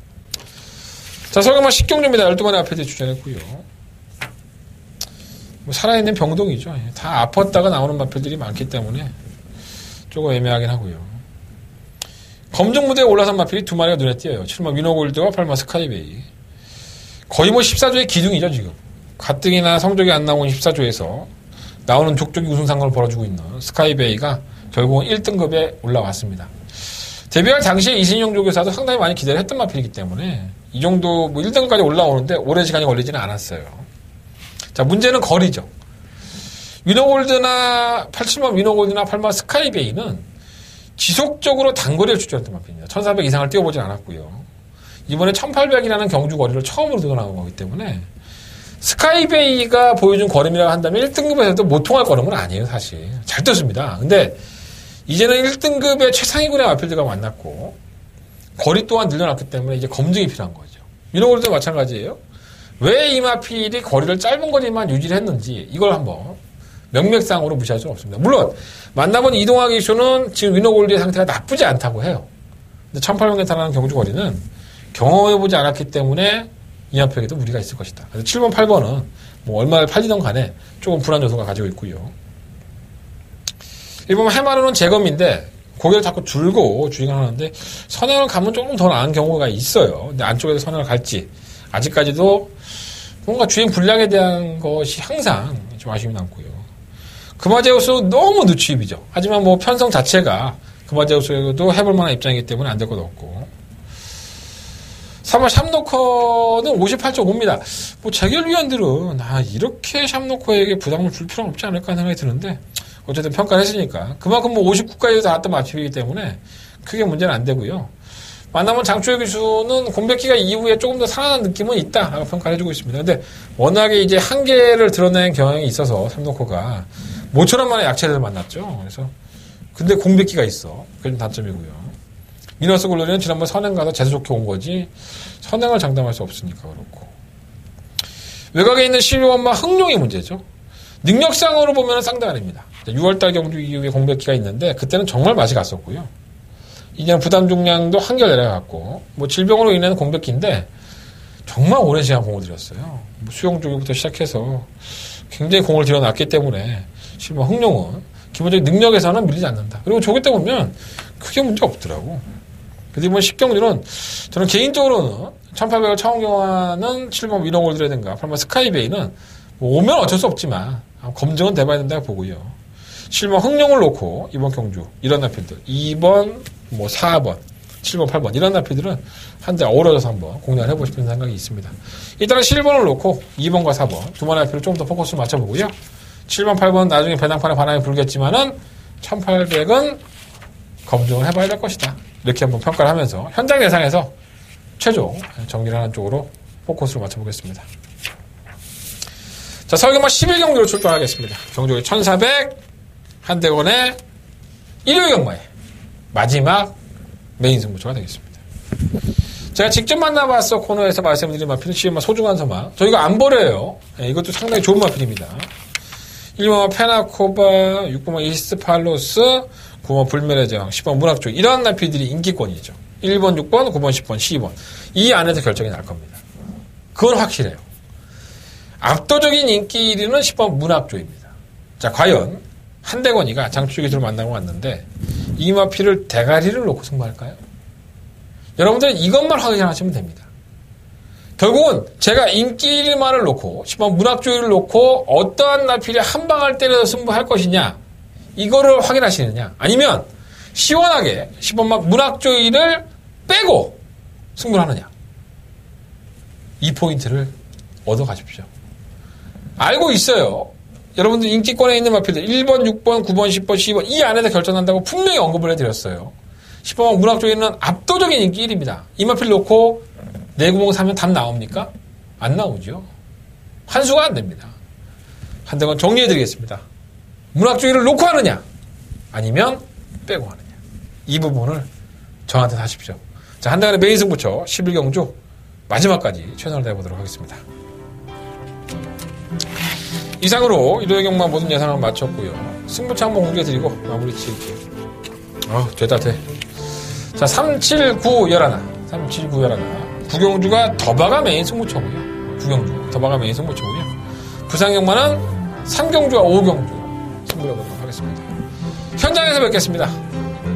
자, 서금마 10경주입니다. 12번의 마필이 출전했고요. 뭐 살아있는 병동이죠. 다 아팠다가 나오는 마필들이 많기 때문에 조금 애매하긴 하고요. 검정 무대에 올라선 마필이 두 마리가 눈에 띄어요. 7마 위너골드와 8마 스카이베이. 거의 뭐 14조의 기둥이죠, 지금. 가뜩이나 성적이 안 나온 14조에서 나오는 족족이 우승상금을 벌어주고 있는 스카이베이가 결국은 1등급에 올라왔습니다. 데뷔할 당시에 이신용 조교사도 상당히 많이 기대를 했던 마필이기 때문에 이 정도 뭐 1등까지 올라오는데 오랜 시간이 걸리지는 않았어요. 자, 문제는 거리죠. 위너골드나 87마 위너골드나 8마 스카이베이는 지속적으로 단거리를 출전했던 마필입니다. 1400 이상을 뛰어보진 않았고요. 이번에 1800이라는 경주 거리를 처음으로 도전한 거기 때문에 스카이베이가 보여준 걸음이라고 한다면 1등급에서도 못 통할 걸음은 아니에요, 사실. 잘 뛰었습니다. 근데 이제는 1등급의 최상위군의 마필들과 만났고 거리 또한 늘려놨기 때문에 이제 검증이 필요한 거죠. 위너골드도 마찬가지예요. 왜 이 마필이 거리를 짧은 거리만 유지를 했는지 이걸 한번 명맥상으로 무시할 수는 없습니다. 물론 만나본 이동학 기수는 지금 위너골드의 상태가 나쁘지 않다고 해요. 근데 1800m라는 경주 거리는 경험해보지 않았기 때문에 이 마필에게도 무리가 있을 것이다. 그래서 7번, 8번은 뭐 얼마를 팔리던 간에 조금 불안 요소가 가지고 있고요. 1번 해마루는 재검인데 고개를 자꾸 들고 주행을 하는데 선행을 가면 조금 더 나은 경우가 있어요. 근데 안쪽에서 선행을 갈지 아직까지도 뭔가 주행 분량에 대한 것이 항상 좀 아쉬움이 남고요. 금화제우스 너무 누추입이죠. 하지만 뭐 편성 자체가 금화제우스에도 해볼 만한 입장이기 때문에 안 될 것도 없고. 3번 샵노커는 58.5입니다. 뭐 재결위원들은 이렇게 샵노커에게 부담을 줄 필요는 없지 않을까 생각이 드는데 어쨌든 평가를 했으니까 그만큼 뭐 59까지 나왔던 마필이기 때문에 크게 문제는 안 되고요. 만나면 장초의 기수는 공백기가 이후에 조금 더 살아난 느낌은 있다라고 평가를 해주고 있습니다. 근데 워낙에 이제 한계를 드러낸 경향이 있어서 삼노코가 모처럼 만에 약체를 만났죠. 그래서 근데 공백기가 있어. 그게 좀 단점이고요. 미너스 골로리는 지난번 선행 가서 재수 좋게 온 거지 선행을 장담할 수 없으니까 그렇고. 외곽에 있는 12번마 흥룡이 문제죠. 능력상으로 보면 쌍둥이 아닙니다. 6월달 경주 이후에 공백기가 있는데 그때는 정말 맛이 갔었고요. 이제는 부담 중량도 한결 내려갔고 뭐 질병으로 인한 공백기인데 정말 오랜 시간 공을 들였어요. 뭐 수영 쪽부터 시작해서 굉장히 공을 들여놨기 때문에 실은 뭐 흥룡은 기본적인 능력에서는 밀리지 않는다. 그리고 조기 때 보면 크게 문제 없더라고. 그래서 이번 10경주는 저는 개인적으로는 1800을 차원경화는 7번 위너골드라든가 8번 스카이베이는 뭐 오면 어쩔 수 없지만 검증은 돼봐야 된다고 보고요. 7번 흥룡을 놓고 이번 경주 이런 나필들 2번 뭐 4번 7번 8번 이런 나필들은 한대 어우러져서 한번 공략을 해보고 싶은 생각이 있습니다. 일단은 7번을 놓고 2번과 4번 두 마리 나필을 좀 더 포커스를 맞춰보고요. 7번 8번 나중에 배낭판에 바람이 불겠지만은 1800은 검증을 해봐야 될 것이다. 이렇게 한번 평가를 하면서 현장 예상에서 최종 정리를 하는 쪽으로 포커스를 맞춰보겠습니다. 자, 서울경마 11경기로 출발하겠습니다. 경주의 1400 한대원의 일요일 경마의 마지막 메인 승부처가 되겠습니다. 제가 직접 만나봤어 코너에서 말씀드린 마필은 지금 소중한 서막. 저희가 안 버려요. 네, 이것도 상당히 좋은 마필입니다. 1번 페나코바, 6번 이스팔로스, 9번 불멸의 제왕, 10번 문학조 이런 나필들이 인기권이죠. 1번, 6번, 9번, 10번, 12번 이 안에서 결정이 날 겁니다. 그건 확실해요. 압도적인 인기 1위는 10번 문학조입니다. 자, 과연 한대건이가 장추기술을 만나고 왔는데 이 마필을 대가리를 놓고 승부할까요? 여러분들은 이것만 확인하시면 됩니다. 결국은 제가 인기 1위만을 놓고 10번 문학조이를 놓고 어떠한 나필이 한 방을 때려서 승부할 것이냐 이거를 확인하시느냐 아니면 시원하게 10번만 문학조이를 빼고 승부를 하느냐 이 포인트를 얻어가십시오. 알고 있어요. 여러분들 인기권에 있는 마필들 1번, 6번, 9번, 10번, 12번 이 안에서 결정한다고 분명히 언급을 해드렸어요. 10번 문학조이는 압도적인 인기 1위입니다. 이 마필 놓고 내구멍 사면 답 나옵니까? 안 나오죠. 환수가 안 됩니다. 한대건 정리해드리겠습니다. 문학조이를 놓고 하느냐 아니면 빼고 하느냐 이 부분을 저한테 하십시오. 자, 한대건의 메인 승부처 11경주 마지막까지 최선을 다해보도록 하겠습니다. 이상으로 일요일 경마 모든 예상을 마쳤고요. 승부처 한번 공개해드리고 마무리 지을게요. 되다 돼. 자, 379 11 379 11 구경주가 더바가 메인 승부처고요. 구경주 더바가 메인 승부처고요. 부산경마는 3경주와 5경주 승부를 해보도록 하겠습니다. 현장에서 뵙겠습니다.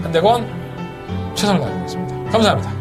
한대건 최선을 다해보겠습니다. 감사합니다.